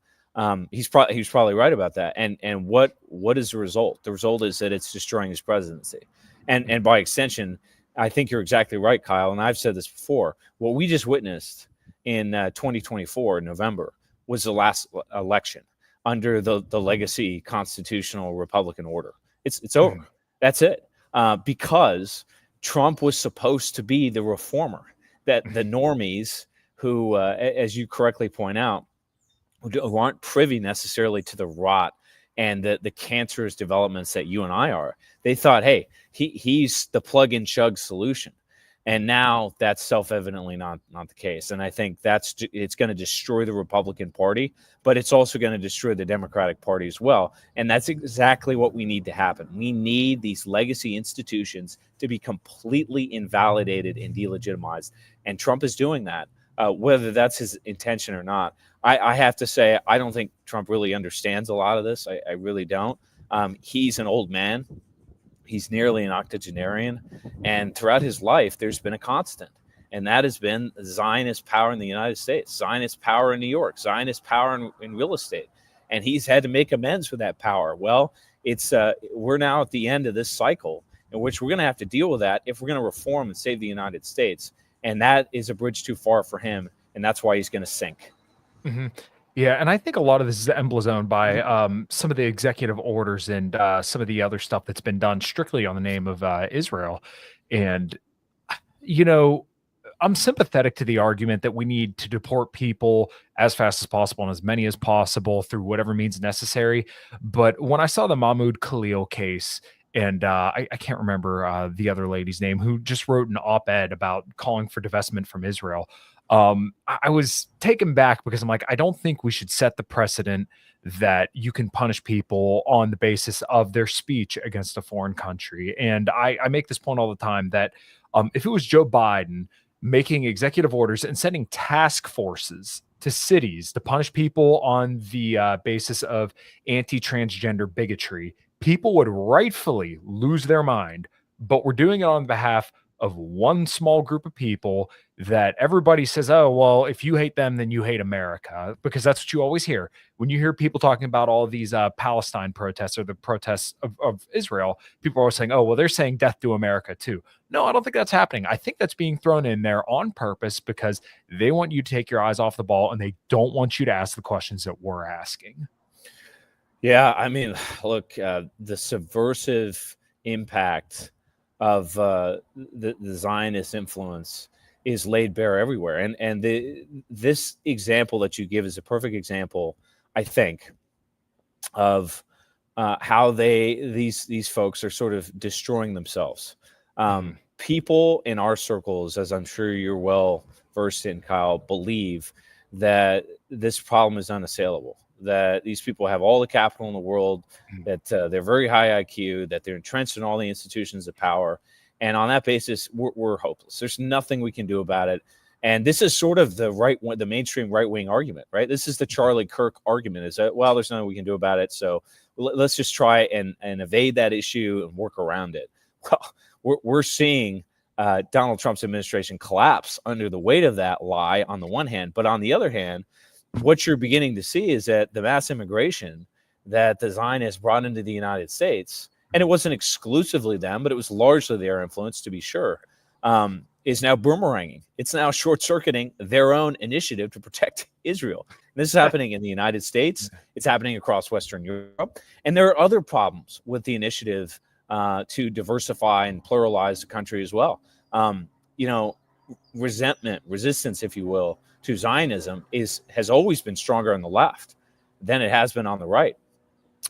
He's probably right about that. And what is the result? The result is that it's destroying his presidency, and by extension, I think you're exactly right, Kyle. And I've said this before. What we just witnessed in 2024 in November was the last election under the legacy constitutional Republican order. It's over. That's it. Because Trump was supposed to be the reformer, that the normies who, as you correctly point out, who aren't privy necessarily to the rot and the cancerous developments that you and I are. They thought, hey, he's the plug and chug solution. And now that's self-evidently not the case. And I think it's going to destroy the Republican Party, but it's also going to destroy the Democratic Party as well. And that's exactly what we need to happen. We need these legacy institutions to be completely invalidated and delegitimized. And Trump is doing that, whether that's his intention or not. I have to say, I don't think Trump really understands a lot of this. I really don't. He's an old man. He's nearly an octogenarian. And throughout his life, there's been a constant. And that has been Zionist power in the United States, Zionist power in New York, Zionist power in real estate. And he's had to make amends for that power. Well, we're now at the end of this cycle in which we're going to have to deal with that if we're going to reform and save the United States. And that is a bridge too far for him. And that's why he's going to sink. Mm-hmm. Yeah, and I think a lot of this is emblazoned by some of the executive orders and some of the other stuff that's been done strictly on the name of Israel. And, I'm sympathetic to the argument that we need to deport people as fast as possible and as many as possible through whatever means necessary. But when I saw the Mahmoud Khalil case, and I can't remember the other lady's name, who just wrote an op-ed about calling for divestment from Israel, I was taken back because I'm like, I don't think we should set the precedent that you can punish people on the basis of their speech against a foreign country. And I make this point all the time that if it was Joe Biden making executive orders and sending task forces to cities to punish people on the basis of anti-transgender bigotry, people would rightfully lose their mind. But we're doing it on behalf of one small group of people that everybody says, oh, well, if you hate them, then you hate America, because that's what you always hear. When you hear people talking about all these Palestine protests or the protests of Israel, people are always saying, oh, well, they're saying death to America too. No, I don't think that's happening. I think that's being thrown in there on purpose because they want you to take your eyes off the ball and they don't want you to ask the questions that we're asking. Yeah, I mean, look, the subversive impact of the Zionist influence is laid bare everywhere, and this example that you give is a perfect example, I think, of how these folks are sort of destroying themselves. People in our circles, as I'm sure you're well versed in, Kyle, believe that this problem is unassailable, that these people have all the capital in the world, that they're very high IQ, that they're entrenched in all the institutions of power. And on that basis, we're hopeless. There's nothing we can do about it. And this is sort of the mainstream right-wing argument, right? This is the Charlie Kirk argument, is that, well, there's nothing we can do about it, so let's just try and evade that issue and work around it. Well, we're seeing Donald Trump's administration collapse under the weight of that lie on the one hand, but on the other hand, what you're beginning to see is that the mass immigration that the Zionists brought into the United States, and it wasn't exclusively them, but it was largely their influence, to be sure, is now boomeranging. It's now short-circuiting their own initiative to protect Israel. And this is happening in the United States. It's happening across Western Europe. And there are other problems with the initiative to diversify and pluralize the country as well. You know, resistance, if you will, to Zionism has always been stronger on the left than it has been on the right.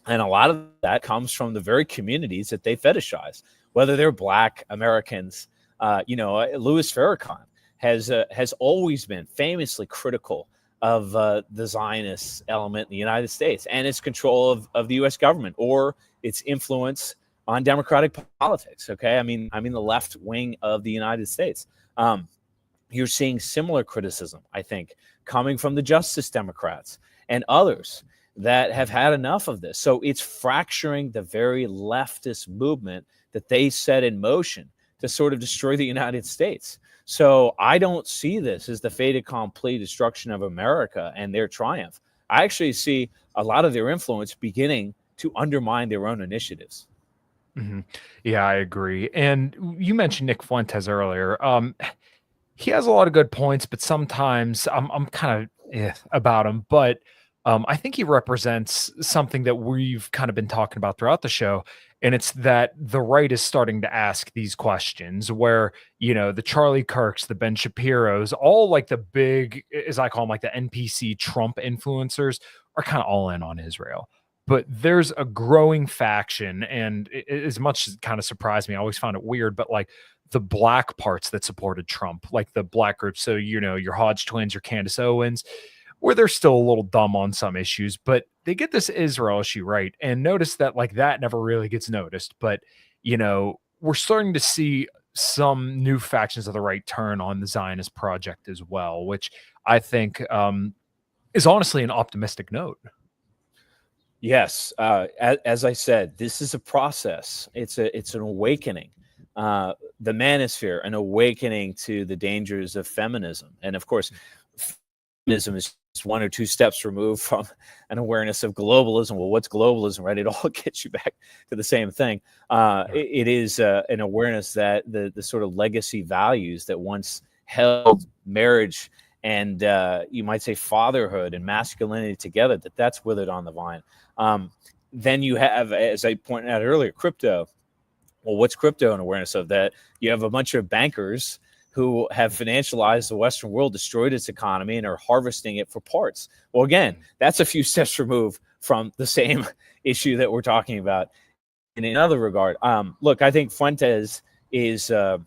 And a lot of that comes from the very communities that they fetishize, whether they're Black Americans. Louis Farrakhan has always been famously critical of the Zionist element in the United States and its control of the U.S. government or its influence on democratic politics. Okay, I mean the left wing of the United States. You're seeing similar criticism, I think, coming from the Justice Democrats and others that have had enough of this. So it's fracturing the very leftist movement that they set in motion to sort of destroy the United States. So I don't see this as the fait accompli destruction of America and their triumph. I actually see a lot of their influence beginning to undermine their own initiatives. Mhm. Yeah, I agree. And you mentioned Nick Fuentes earlier. He has a lot of good points, but sometimes I'm kind of about him. But I think he represents something that we've kind of been talking about throughout the show, and it's that the right is starting to ask these questions. Where the Charlie Kirks, the Ben Shapiros, all like the big, as I call them, like the NPC Trump influencers, are kind of all in on Israel. But there's a growing faction, and as much as it kind of surprised me, I always found it weird. But like the Black parts that supported Trump, like the Black groups. So, your Hodge twins, your Candace Owens, where they're still a little dumb on some issues, but they get this Israel issue right. And notice that like that never really gets noticed. But, we're starting to see some new factions of the right turn on the Zionist project as well, which I think is honestly an optimistic note. Yes, as I said, this is a process. It's an awakening. The manosphere, an awakening to the dangers of feminism, and of course, feminism is one or two steps removed from an awareness of globalism. Well, what's globalism, right? It all gets you back to the same thing. It is an awareness that the sort of legacy values that once held marriage and you might say fatherhood and masculinity together, that's withered on the vine. Then you have, as I pointed out earlier, crypto. Well, what's crypto an awareness of that? You have a bunch of bankers who have financialized the Western world, destroyed its economy, and are harvesting it for parts. Well, again, that's a few steps removed from the same issue that we're talking about in another regard. Look, I think Fuentes is sort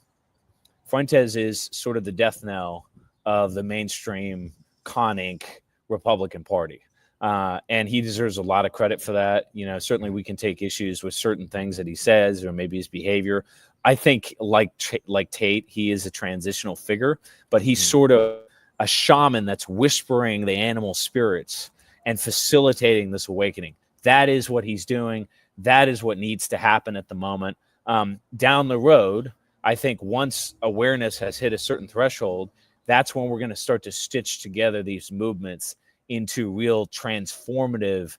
of the death knell of the mainstream Con Inc. Republican Party. And he deserves a lot of credit for that. Certainly we can take issues with certain things that he says or maybe his behavior. I think like Tate, he is a transitional figure, but he's sort of a shaman that's whispering the animal spirits and facilitating this awakening. That is what he's doing. That is what needs to happen at the moment. Down the road, I think once awareness has hit a certain threshold, that's when we're going to start to stitch together these movements into real transformative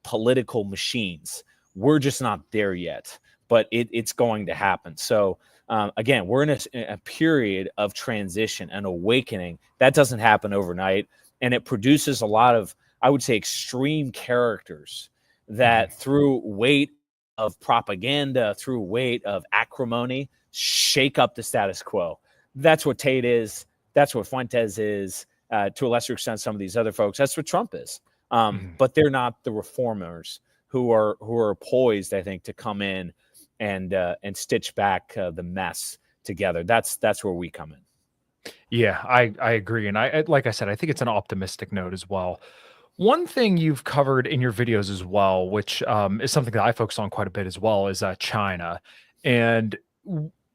political machines. We're just not there yet, but it's going to happen. So again, we're in a period of transition and awakening. That doesn't happen overnight. And it produces a lot of, I would say, extreme characters that through weight of propaganda, through weight of acrimony, shake up the status quo. That's what Tate is. That's what Fuentes is. To a lesser extent, some of these other folks. That's what Trump is. But they're not the reformers who are poised, I think, to come in and stitch back the mess together. That's where we come in. Yeah, I agree. And like I said, I think it's an optimistic note as well. One thing you've covered in your videos as well, which is something that I focus on quite a bit as well, is China. And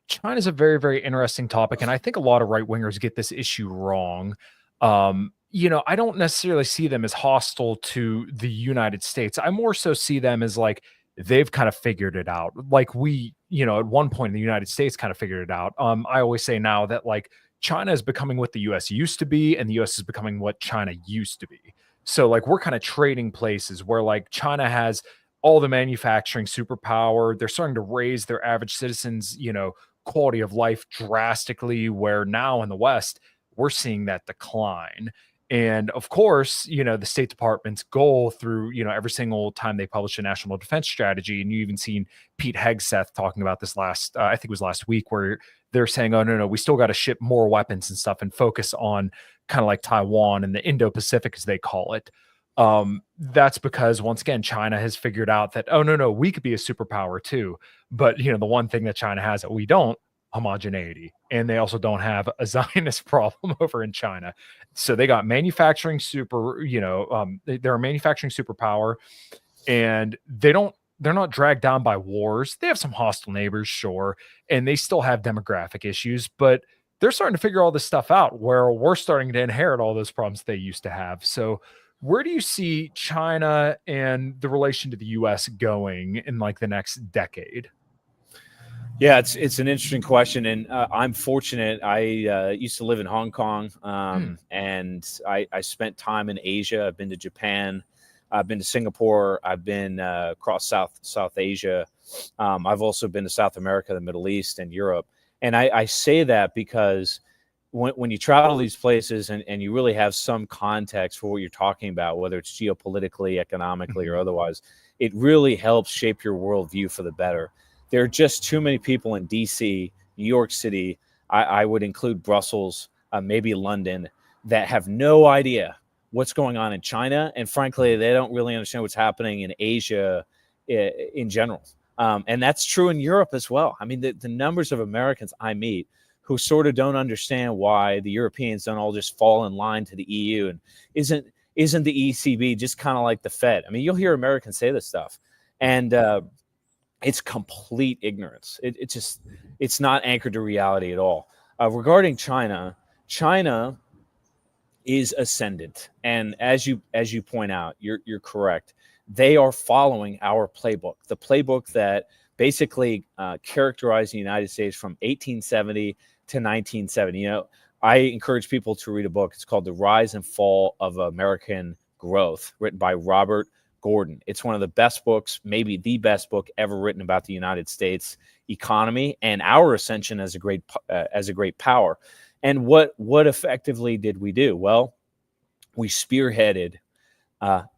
China is a very, very interesting topic. And I think a lot of right wingers get this issue wrong. I don't necessarily see them as hostile to the United States. I more so see them as like they've kind of figured it out. Like we, at one point in the United States kind of figured it out. I always say now that like China is becoming what the US used to be, and the US is becoming what China used to be. So like we're kind of trading places where like China has all the manufacturing superpower. They're starting to raise their average citizens, quality of life drastically, where now in the West, we're seeing that decline. And of course, the State Department's goal through, every single time they publish a national defense strategy, and you even seen Pete Hegseth talking about this I think it was last week, where they're saying, oh, no, we still got to ship more weapons and stuff and focus on kind of like Taiwan and the Indo-Pacific, as they call it. That's because, once again, China has figured out that, oh, no, we could be a superpower too. But, the one thing that China has that we don't, homogeneity. And they also don't have a Zionist problem over in China. So they got manufacturing they're a manufacturing superpower, and they're not dragged down by wars. They have some hostile neighbors, sure, and they still have demographic issues, but they're starting to figure all this stuff out, where we're starting to inherit all those problems they used to have. So where do you see China and the relation to the US going in like the next decade? Yeah, it's an interesting question, and I'm fortunate. I used to live in Hong Kong, and I spent time in Asia. I've been to Japan, I've been to Singapore, I've been across South Asia. I've also been to South America, the Middle East, and Europe. And I say that because when you travel these places and you really have some context for what you're talking about, whether it's geopolitically, economically, or otherwise, it really helps shape your worldview for the better. There are just too many people in DC, New York City, I would include Brussels, maybe London, that have no idea what's going on in China. And frankly, they don't really understand what's happening in Asia in general. And that's true in Europe as well. I mean, the numbers of Americans I meet who sort of don't understand why the Europeans don't all just fall in line to the EU, and isn't the ECB just kind of like the Fed? I mean, you'll hear Americans say this stuff, and it's complete ignorance. It's not anchored to reality at all. Regarding China is ascendant, and as you point out, you're correct. They are following our playbook, the playbook that basically characterized the United States from 1870 to 1970. I encourage people to read a book. It's called The Rise and Fall of American Growth, written by Robert Gordon. It's one of the best books, maybe the best book ever written about the United States economy and our ascension as a great power. And what effectively did we do? Well, we spearheaded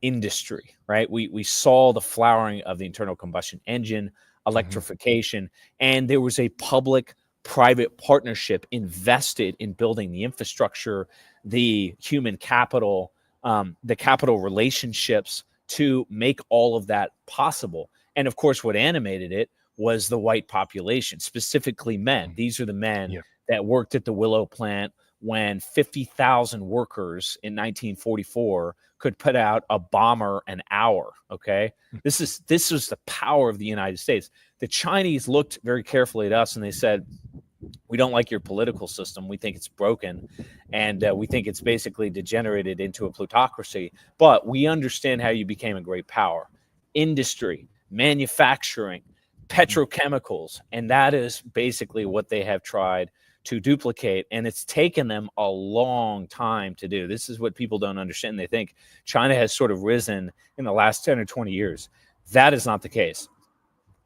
industry, right? We saw the flowering of the internal combustion engine, electrification, and there was a public-private partnership invested in building the infrastructure, the human capital, the capital relationships to make all of that possible. And of course, what animated it was the white population, specifically men. These are the men that worked at the Willow plant when 50,000 workers in 1944 could put out a bomber an hour. Okay. This was the power of the United States. The Chinese looked very carefully at us and they said, we don't like your political system. We think it's broken, and we think it's basically degenerated into a plutocracy. But we understand how you became a great power. Industry, manufacturing, petrochemicals, and that is basically what they have tried to duplicate, and it's taken them a long time to do. This is what people don't understand. They think China has sort of risen in the last 10 or 20 years. That is not the case.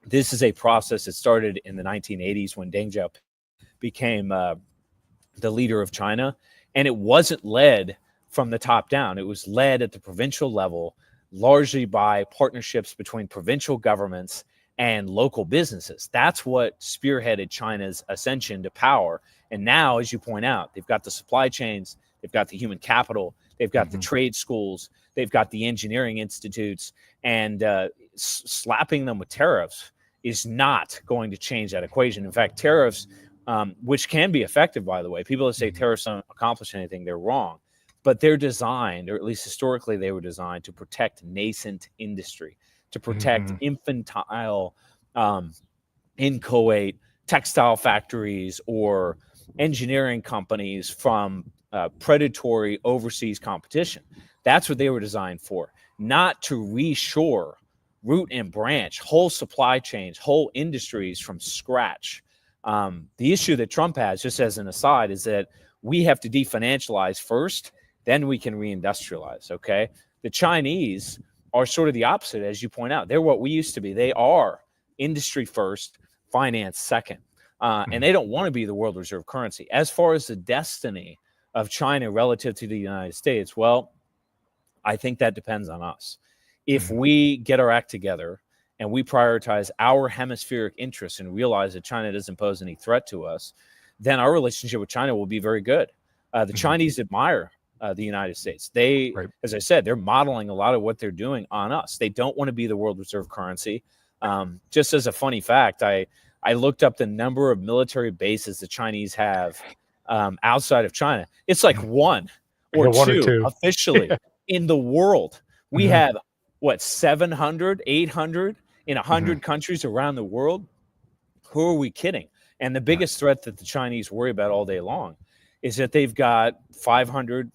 This is a process that started in the 1980s when Deng Xiaoping became the leader of China, and it wasn't led from the top down. It was led at the provincial level, largely by partnerships between provincial governments and local businesses. That's what spearheaded China's ascension to power. And now, as you point out, they've got the supply chains, they've got the human capital, they've got the trade schools, they've got the engineering institutes, and slapping them with tariffs is not going to change that equation. In fact, tariffs, which can be effective, by the way, people that say tariffs don't accomplish anything, they're wrong. But they're designed, or at least historically they were designed, to protect nascent industry, to protect infantile, inchoate textile factories or engineering companies from predatory overseas competition. That's what they were designed for, not to reshore, root and branch, whole supply chains, whole industries from scratch. The issue that Trump has, just as an aside, is that we have to definancialize first, then we can reindustrialize, okay? The Chinese are sort of the opposite, as you point out. They're what we used to be. They are industry first, finance second. And they don't want to be the world reserve currency. As far as the destiny of China relative to the United States? Well, I think that depends on us. If we get our act together and we prioritize our hemispheric interests and realize that China doesn't pose any threat to us, then our relationship with China will be very good. The Chinese admire the United States. They, Right. as I said, they're modeling a lot of what they're doing on us. They don't want to be the world reserve currency. Just as a funny fact, I looked up the number of military bases the Chinese have outside of China. It's like one or two officially in the world. We have, what, 700, 800 in 100 countries around the world? Who are we kidding? And the biggest threat that the Chinese worry about all day long is that they've got 500,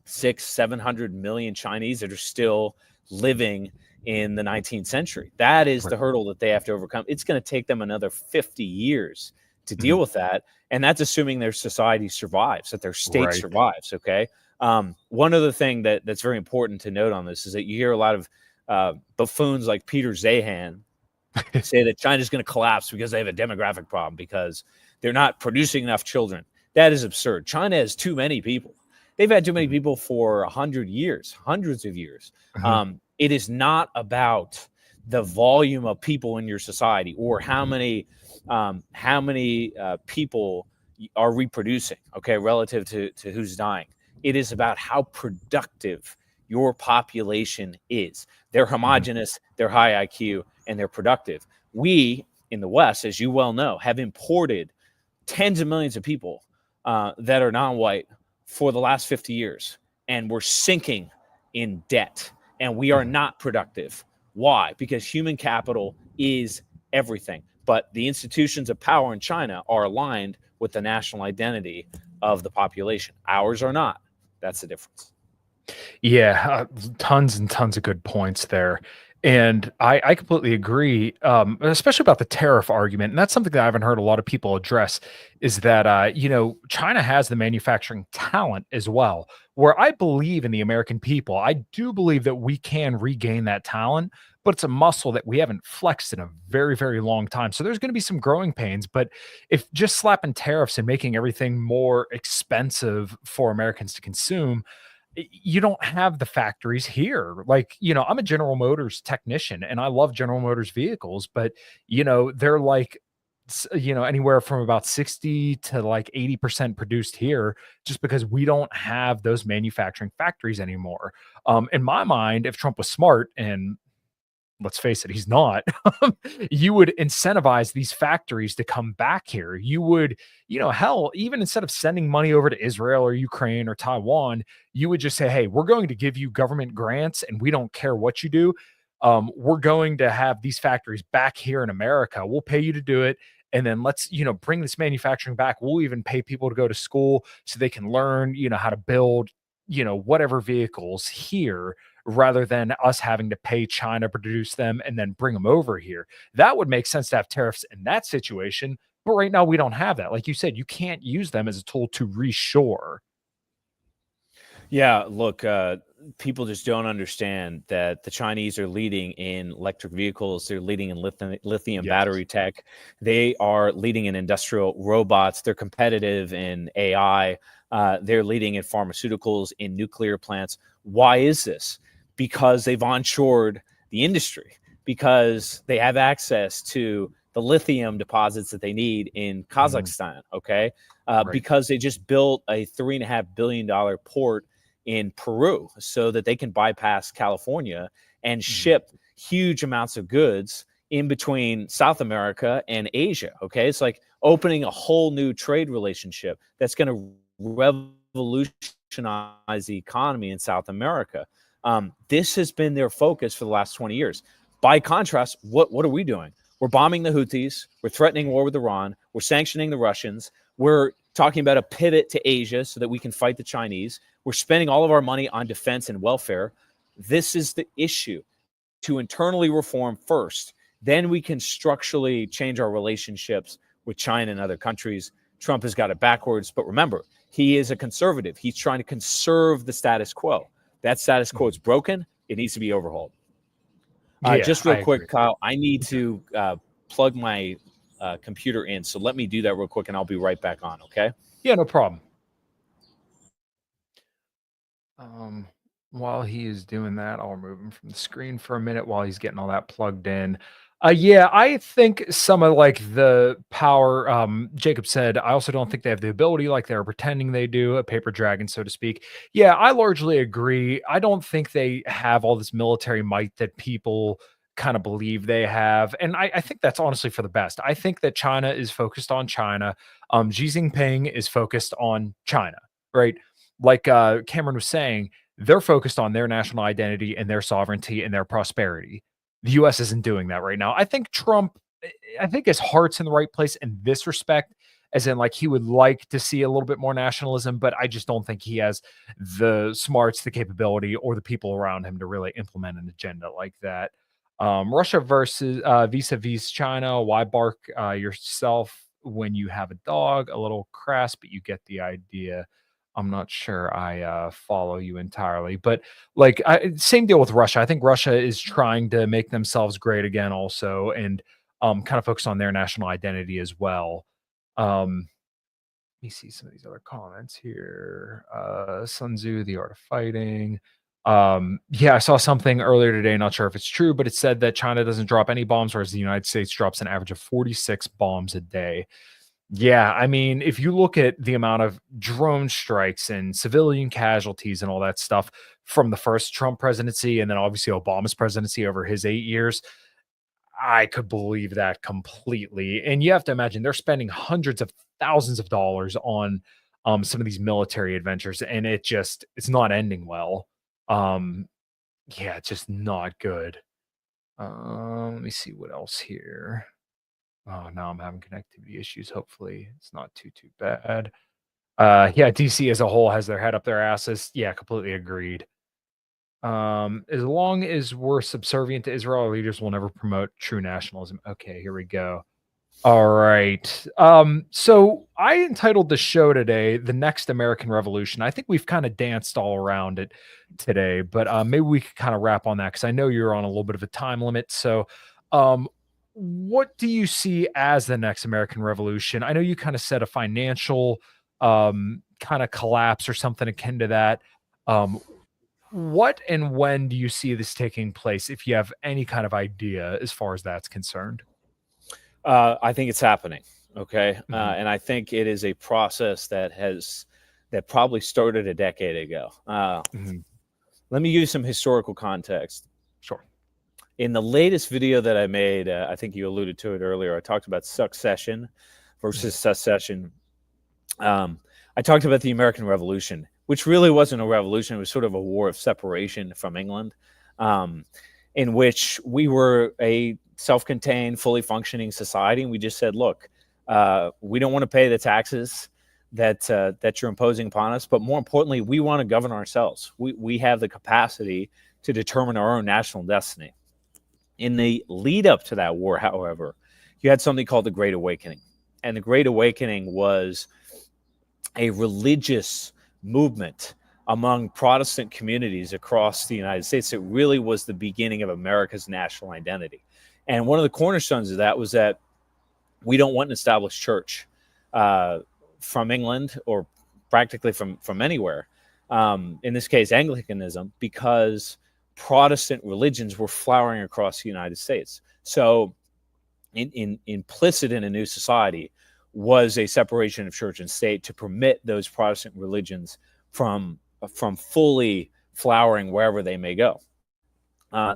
600, 700 million Chinese that are still living in the 19th century. That is the hurdle that they have to overcome. It's going to take them another 50 years to deal with that. And that's assuming their society survives, that their state survives, okay? One other thing that's very important to note on this is that you hear a lot of buffoons like Peter Zahan say that China's going to collapse because they have a demographic problem because they're not producing enough children. That is absurd. China has too many people. They've had too many people for 100 years, hundreds of years. It is not about the volume of people in your society or how many people are reproducing, okay, relative to who's dying. It is about how productive your population is. They're homogenous, they're high IQ, and they're productive. We, in the West, as you well know, have imported tens of millions of people that are non-white for the last 50 years, and we're sinking in debt, and we are not productive. Why? Because human capital is everything, but the institutions of power in China are aligned with the national identity of the population. Ours are not. That's the difference. Yeah, tons and tons of good points there. And I completely agree, especially about the tariff argument. And that's something that I haven't heard a lot of people address is that, China has the manufacturing talent as well, where I believe in the American people. I do believe that we can regain that talent, but it's a muscle that we haven't flexed in a very, very long time. So there's going to be some growing pains. But if just slapping tariffs and making everything more expensive for Americans to consume, you don't have the factories here. Like, I'm a General Motors technician and I love General Motors vehicles, but they're like, anywhere from about 60 to like 80% produced here just because we don't have those manufacturing factories anymore. In my mind, if Trump was smart, and let's face it, he's not, you would incentivize these factories to come back here. You would, hell, even instead of sending money over to Israel or Ukraine or Taiwan, you would just say, hey, we're going to give you government grants and we don't care what you do. We're going to have these factories back here in America. We'll pay you to do it. And then let's, bring this manufacturing back. We'll even pay people to go to school so they can learn, how to build, whatever vehicles here rather than us having to pay China to produce them and then bring them over here. That would make sense to have tariffs in that situation. But right now we don't have that. Like you said, you can't use them as a tool to reshore. Yeah, look, people just don't understand that the Chinese are leading in electric vehicles. They're leading in lithium battery tech. They are leading in industrial robots. They're competitive in AI. They're leading in pharmaceuticals, in nuclear plants. Why is this? Because they've onshored the industry, because they have access to the lithium deposits that they need in Kazakhstan, okay? Because they just built a $3.5 billion port in Peru so that they can bypass California and ship huge amounts of goods in between South America and Asia, okay? It's like opening a whole new trade relationship that's going to revolutionize the economy in South America. This has been their focus for the last 20 years. By contrast, what are we doing? We're bombing the Houthis. We're threatening war with Iran. We're sanctioning the Russians. We're talking about a pivot to Asia so that we can fight the Chinese. We're spending all of our money on defense and welfare. This is the issue. To internally reform first, then we can structurally change our relationships with China and other countries. Trump has got it backwards, but remember, he is a conservative. He's trying to conserve the status quo. That status quo is broken. It needs to be overhauled. Just real quick, Kyle, I need to plug my computer in. So let me do that real quick and I'll be right back on, okay? Yeah, no problem. Um, while he is doing that, I'll remove him from the screen for a minute while he's getting all that plugged in. Yeah, I think some of like the power, Jacob said, I also don't think they have the ability like they're pretending they do, a paper dragon, so to speak. Yeah, I largely agree. I don't think they have all this military might that people kind of believe they have. And I think that's honestly for the best. I think that China is focused on China. Xi Jinping is focused on China, right? Like Cameron was saying, they're focused on their national identity and their sovereignty and their prosperity. The US isn't doing that right now. I think Trump, I think his heart's in the right place in this respect, as in like he would like to see a little bit more nationalism, but I just don't think he has the smarts, the capability, or the people around him to really implement an agenda like that. Russia versus vis-a-vis China. Why bark yourself when you have a dog? A little crass, but you get the idea. I'm not sure I follow you entirely, but like same deal with Russia. I think Russia is trying to make themselves great again, also, and kind of focus on their national identity as well. Let me see some of these other comments here. Sun Tzu, The Art of Fighting. Yeah, I saw something earlier today. Not sure if it's true, but it said that China doesn't drop any bombs, whereas the United States drops an average of 46 bombs a day. Yeah, I mean, if you look at the amount of drone strikes and civilian casualties and all that stuff from the first Trump presidency and then obviously Obama's presidency over his 8 years, I could believe that completely. And you have to imagine they're spending hundreds of thousands of dollars on some of these military adventures, and it's not ending well. Um, yeah, it's just not good. Let me see what else here. Oh, now I'm having connectivity issues. Hopefully, it's not too bad. Yeah, DC as a whole has their head up their asses. Yeah, completely agreed. As long as we're subservient to Israel, our leaders will never promote true nationalism. Okay, here we go. All right. So I entitled the show today "The Next American Revolution." I think we've kind of danced all around it today, but maybe we could kind of wrap on that because I know you're on a little bit of a time limit. So, um, what do you see as the next American Revolution? I know you kind of said a financial kind of collapse or something akin to that. Um, what and when do you see this taking place? If you have any kind of idea as far as that's concerned. I think it's happening. Okay, Mhm, and I think it is a process that probably started a decade ago. mhm, Let me give you some historical context. sure. In the latest video that I made, I think you alluded to it earlier. I talked about succession Mhm, versus secession. I talked about the American Revolution, which really wasn't a revolution. It was sort of a war of separation from England, um, in which we were a self-contained, fully functioning society, and we just said, "Look, we don't want to pay the taxes that you're imposing upon us, but more importantly, we want to govern ourselves. We have the capacity to determine our own national destiny." In the lead up to that war, however, you had something called the Great Awakening, and the Great Awakening was a religious movement among Protestant communities across the United States. It really was the beginning of America's national identity. And one of the cornerstones of that was that we don't want an established church uh, from England or practically from anywhere. In this case, Anglicanism, because Protestant religions were flowering across the United States. So, implicit in a new society was a separation of church and state to permit those Protestant religions from fully flowering wherever they may go.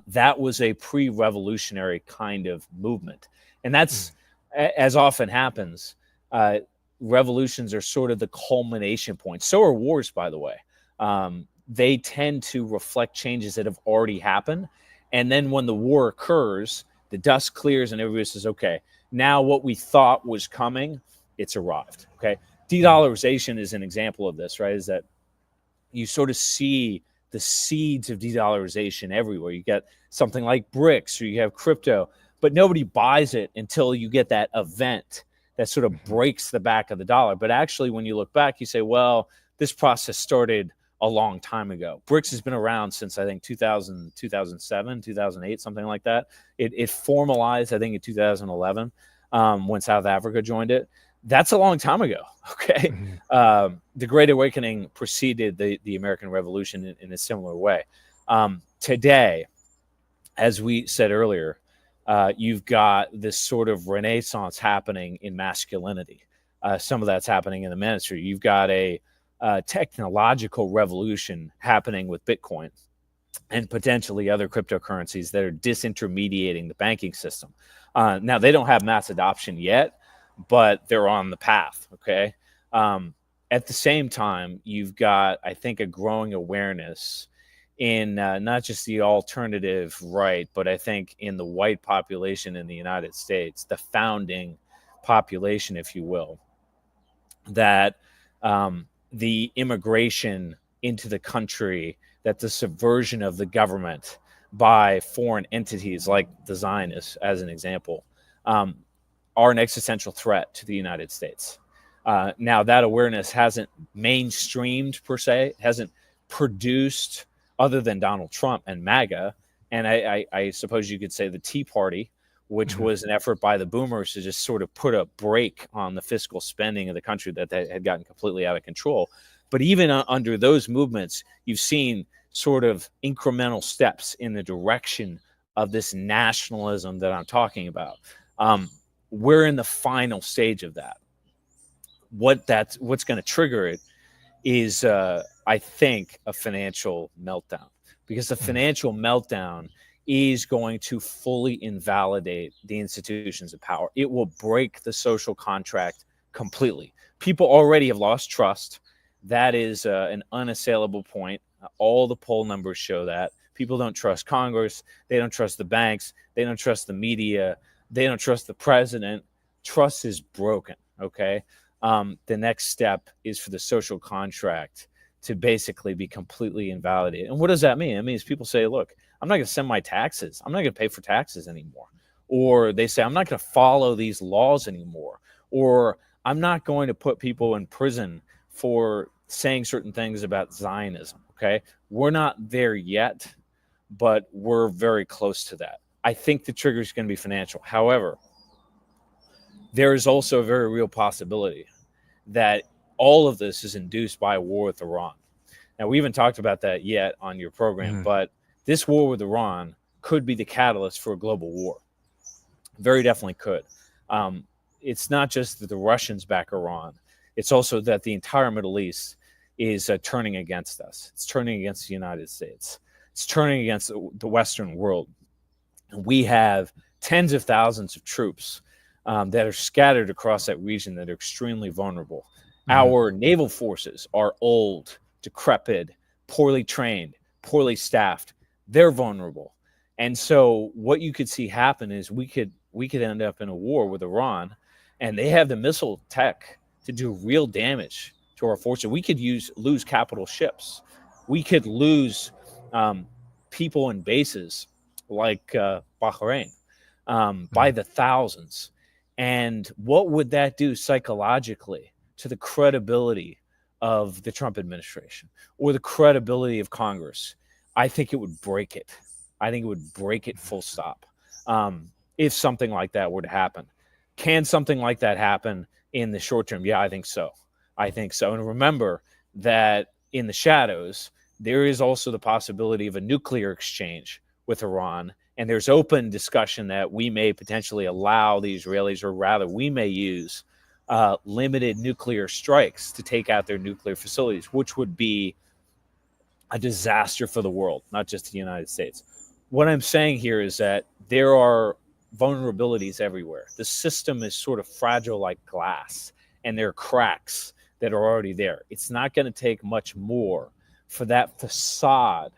That was a pre-revolutionary kind of movement, and that's, mhm, as often happens, uh, revolutions are sort of the culmination point. So are wars, by the way. They tend to reflect changes that have already happened, and then when the war occurs, the dust clears, and everybody says, "Okay, now what we thought was coming, it's arrived." Okay, mhm, de-dollarization is an example of this, right? Is that you sort of see the seeds of de-dollarization everywhere. You get something like BRICS, or you have crypto, but nobody buys it until you get that event that sort of mhm, breaks the back of the dollar. But actually, when you look back, you say, well, this process started a long time ago. BRICS has been around since I think 2000, 2007, 2008, something like that. It formalized, I think, in 2011 when South Africa joined it. That's a long time ago. Okay. Mhm. The Great Awakening preceded the American Revolution in a similar way. Today, as we said earlier, you've got this sort of renaissance happening in masculinity. Some of that's happening in the manosphere. You've got a technological revolution happening with Bitcoin and potentially other cryptocurrencies that are disintermediating the banking system. Now, they don't have mass adoption yet, but they're on the path. Okay. At the same time, you've got, I think, a growing awareness in not just the alternative right, but I think in the white population in the United States, the founding population, if you will, that the immigration into the country, that the subversion of the government by foreign entities like the Zionists, as an example, are an existential threat to the United States. Now, that awareness hasn't mainstreamed per se, hasn't produced, other than Donald Trump and MAGA, and I suppose you could say the Tea Party, which Mhm. was an effort by the boomers to just sort of put a brake on the fiscal spending of the country that had gotten completely out of control. But even under those movements, you've seen sort of incremental steps in the direction of this nationalism that I'm talking about. We're in the final stage of that. What's going to trigger it is, I think, a financial meltdown, because the Mhm. financial meltdown is going to fully invalidate the institutions of power. It will break the social contract completely. People already have lost trust. That is an unassailable point. All the poll numbers show that. People don't trust Congress. They don't trust the banks. They don't trust the media. They don't trust the president. Trust is broken. Okay. The next step is for the social contract to basically be completely invalidated. And what does that mean? It means people say, look, I'm not going to send my taxes. I'm not going to pay for taxes anymore. Or they say, I'm not going to follow these laws anymore. Or I'm not going to put people in prison for saying certain things about Zionism. Okay. We're not there yet, but we're very close to that. I think the trigger is going to be financial. However, there is also a very real possibility that all of this is induced by a war with Iran. Now, we haven't talked about that yet on your program, Mhm. but this war with Iran could be the catalyst for a global war. Very definitely could. Um, it's not just that the Russians back Iran, it's also that the entire Middle East is turning against us. It's turning against the United States. It's turning against the Western world. And we have tens of thousands of troops that are scattered across that region that are extremely vulnerable. Mhm. Our naval forces are old, decrepit, poorly trained, poorly staffed. They're vulnerable. And so what you could see happen is we could end up in a war with Iran, and they have the missile tech to do real damage to our forces. We could lose capital ships. We could lose um, people and bases like Bahrain by Mhm. the thousands. And what would that do psychologically to the credibility of the Trump administration or the credibility of Congress? I think it would break it. I think it would break it full stop if something like that were to happen. Can something like that happen in the short term? Yeah, I think so. I think so. And remember that in the shadows, there is also the possibility of a nuclear exchange with Iran. And there's open discussion that we may potentially allow the Israelis, or rather, we may use limited nuclear strikes to take out their nuclear facilities, which would be a disaster for the world, not just the United States. What I'm saying here is that there are vulnerabilities everywhere. The system is sort of fragile like glass, and there are cracks that are already there. It's not going to take much more for that facade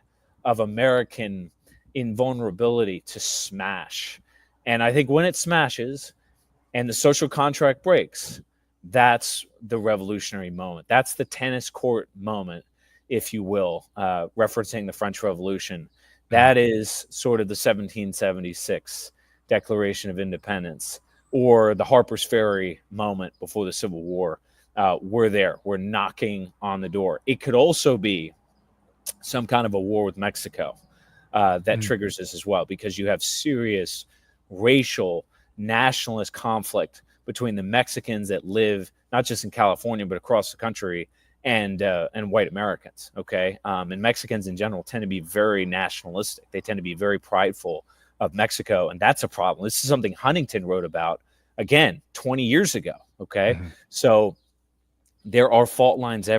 of American invulnerability to smash. And I think when it smashes and the social contract breaks, that's the revolutionary moment. That's the tennis court moment, if you will, referencing the French Revolution. Mhm. That is sort of the 1776 Declaration of Independence, or the Harper's Ferry moment before the Civil War. We're there. We're knocking on the door. It could also be some kind of a war with Mexico that Mhm. triggers this as well, because you have serious racial nationalist conflict between the Mexicans that live not just in California but across the country and white Americans. Okay, and Mexicans in general tend to be very nationalistic. They tend to be very prideful of Mexico, and that's a problem. This is something Huntington wrote about again 20 years ago. Okay, so there are fault lines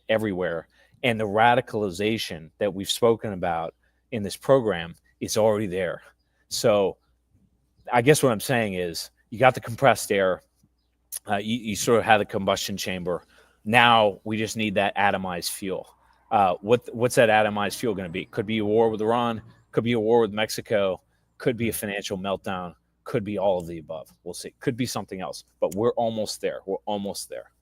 everywhere, and the radicalization that we've spoken about in this program is already there. So I guess what I'm saying is you got the compressed air, you sort of have the combustion chamber. Now we just need that atomized fuel. What's that atomized fuel going to be? Could be a war with Iran, could be a war with Mexico, could be a financial meltdown, could be all of the above. We'll see. Could be something else, but we're almost there. We're almost there.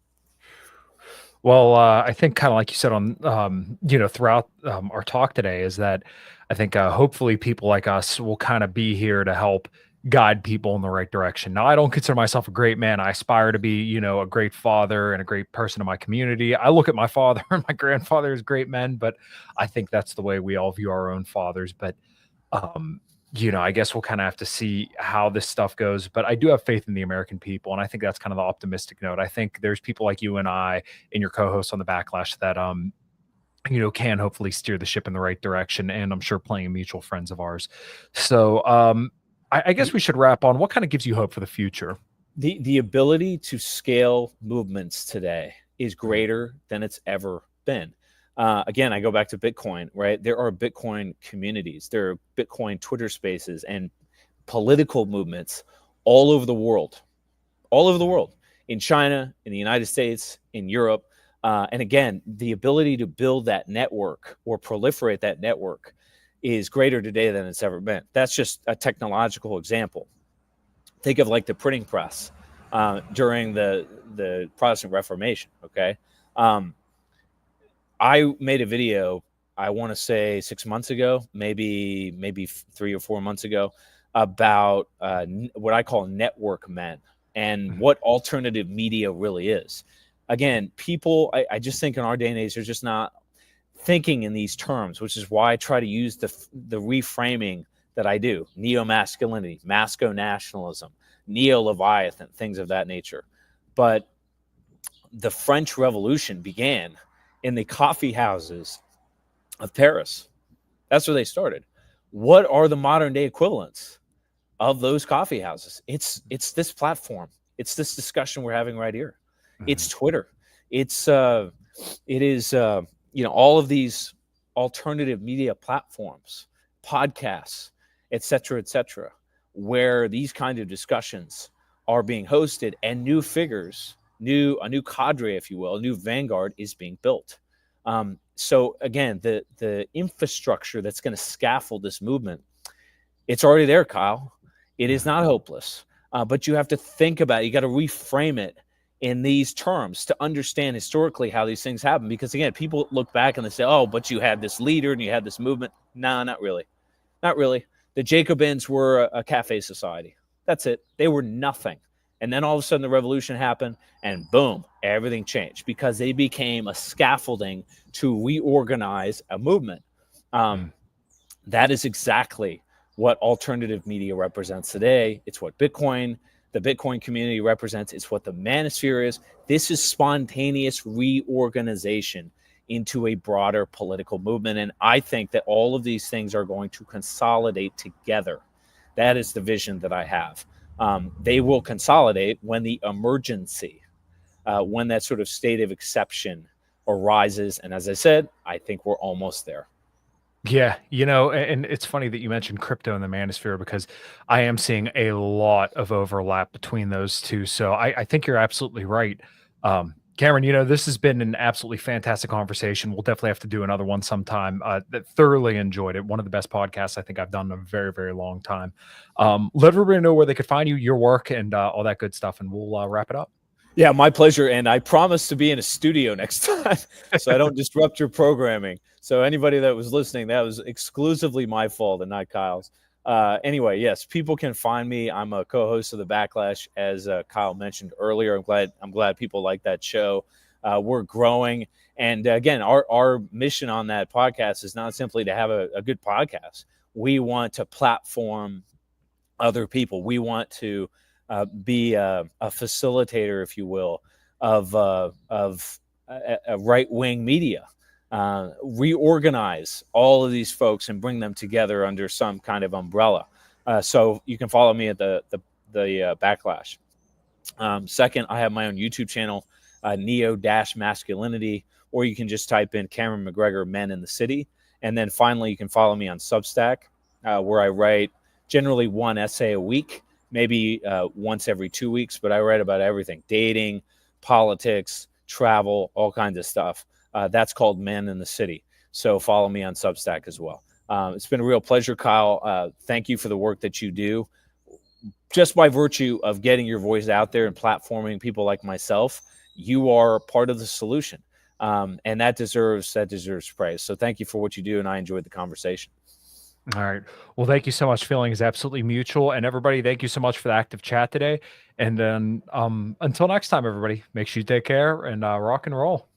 Well, I think kind of like you said on, throughout our talk today is that I think hopefully people like us will kind of be here to help guide people in the right direction. Now, I don't consider myself a great man. I aspire to be, a great father and a great person in my community. I look at my father and my grandfather as great men, but I think that's the way we all view our own fathers. But I guess we'll kind of have to see how this stuff goes. But I do have faith in the American people. And I think that's kind of the optimistic note. I think there's people like you and I and your co-hosts on the Backlash that, can hopefully steer the ship in the right direction. And I'm sure plenty of mutual friends of ours. So I guess we should wrap on what kind of gives you hope for the future. The ability to scale movements today is greater than it's ever been. Again, I go back to Bitcoin, right? There are Bitcoin communities, there are Bitcoin Twitter spaces and political movements all over the world, in China, in the United States, in Europe. And again, the ability to build that network or proliferate that network is greater today than it's ever been. That's just a technological example. Think of like the printing press during the Protestant Reformation, okay? I made a video, I want to say 6 months ago, maybe 3 or 4 months ago, about what I call network men and what alternative media really is. Again, people, I just think in our day and age, they're just not thinking in these terms, which is why I try to use the reframing that I do. Neo-masculinity, masco-nationalism, neo-Leviathan, things of that nature. But the French Revolution began in the coffee houses of Paris. That's where they started. What are the modern day equivalents of those coffee houses? It's this platform. It's this discussion we're having right here. It's Twitter. It is all of these alternative media platforms, podcasts, et cetera, where these kind of discussions are being hosted and new figures, a new cadre, if you will, a new vanguard is being built. So again, the infrastructure that's going to scaffold this movement, it's already there, Kyle. It is not hopeless, but you have to think about it. You got to reframe it in these terms to understand historically how these things happen. Because again, people look back and they say, oh, but you had this leader and you had this movement. No, not really. Not really. The Jacobins were a cafe society. That's it. They were nothing. And then all of a sudden the revolution happened and boom, everything changed because they became a scaffolding to reorganize a movement. That is exactly what alternative media represents today. It's what the Bitcoin community represents. It's what the manosphere is. This is spontaneous reorganization into a broader political movement. And I think that all of these things are going to consolidate together. That is the vision that I have. They will consolidate when the emergency, when that sort of state of exception arises. And as I said, I think we're almost there. Yeah, and it's funny that you mentioned crypto and the manosphere because I am seeing a lot of overlap between those two. So I think you're absolutely right. Cameron, this has been an absolutely fantastic conversation. We'll definitely have to do another one sometime. That thoroughly enjoyed it. One of the best podcasts I think I've done in a very, very long time. Let everybody know where they could find you, your work, and all that good stuff, and we'll wrap it up. Yeah, my pleasure. And I promise to be in a studio next time so I don't disrupt your programming. So anybody that was listening, that was exclusively my fault and not Kyle's. Anyway, yes, people can find me. I'm a co-host of the Backlash, as Kyle mentioned earlier. I'm glad people like that show. We're growing. And again, our mission on that podcast is not simply to have a good podcast. We want to platform other people. We want to be a facilitator, if you will, of a right-wing media. Reorganize all of these folks and bring them together under some kind of umbrella. So you can follow me at the Backlash. Second, I have my own YouTube channel, Neo-Masculinity, or you can just type in Cameron Macgregor Men in the City. And then finally, you can follow me on Substack, where I write generally one essay a week, maybe once every 2 weeks, but I write about everything: dating, politics, travel, all kinds of stuff. That's called Men in the City. So follow me on Substack as well. It's been a real pleasure, Kyle. Thank you for the work that you do. Just by virtue of getting your voice out there and platforming people like myself, you are part of the solution. And that deserves praise. So thank you for what you do, and I enjoyed the conversation. All right. Well, thank you so much. Feeling is absolutely mutual. And everybody, thank you so much for the active chat today. And then until next time, everybody, make sure you take care and rock and roll.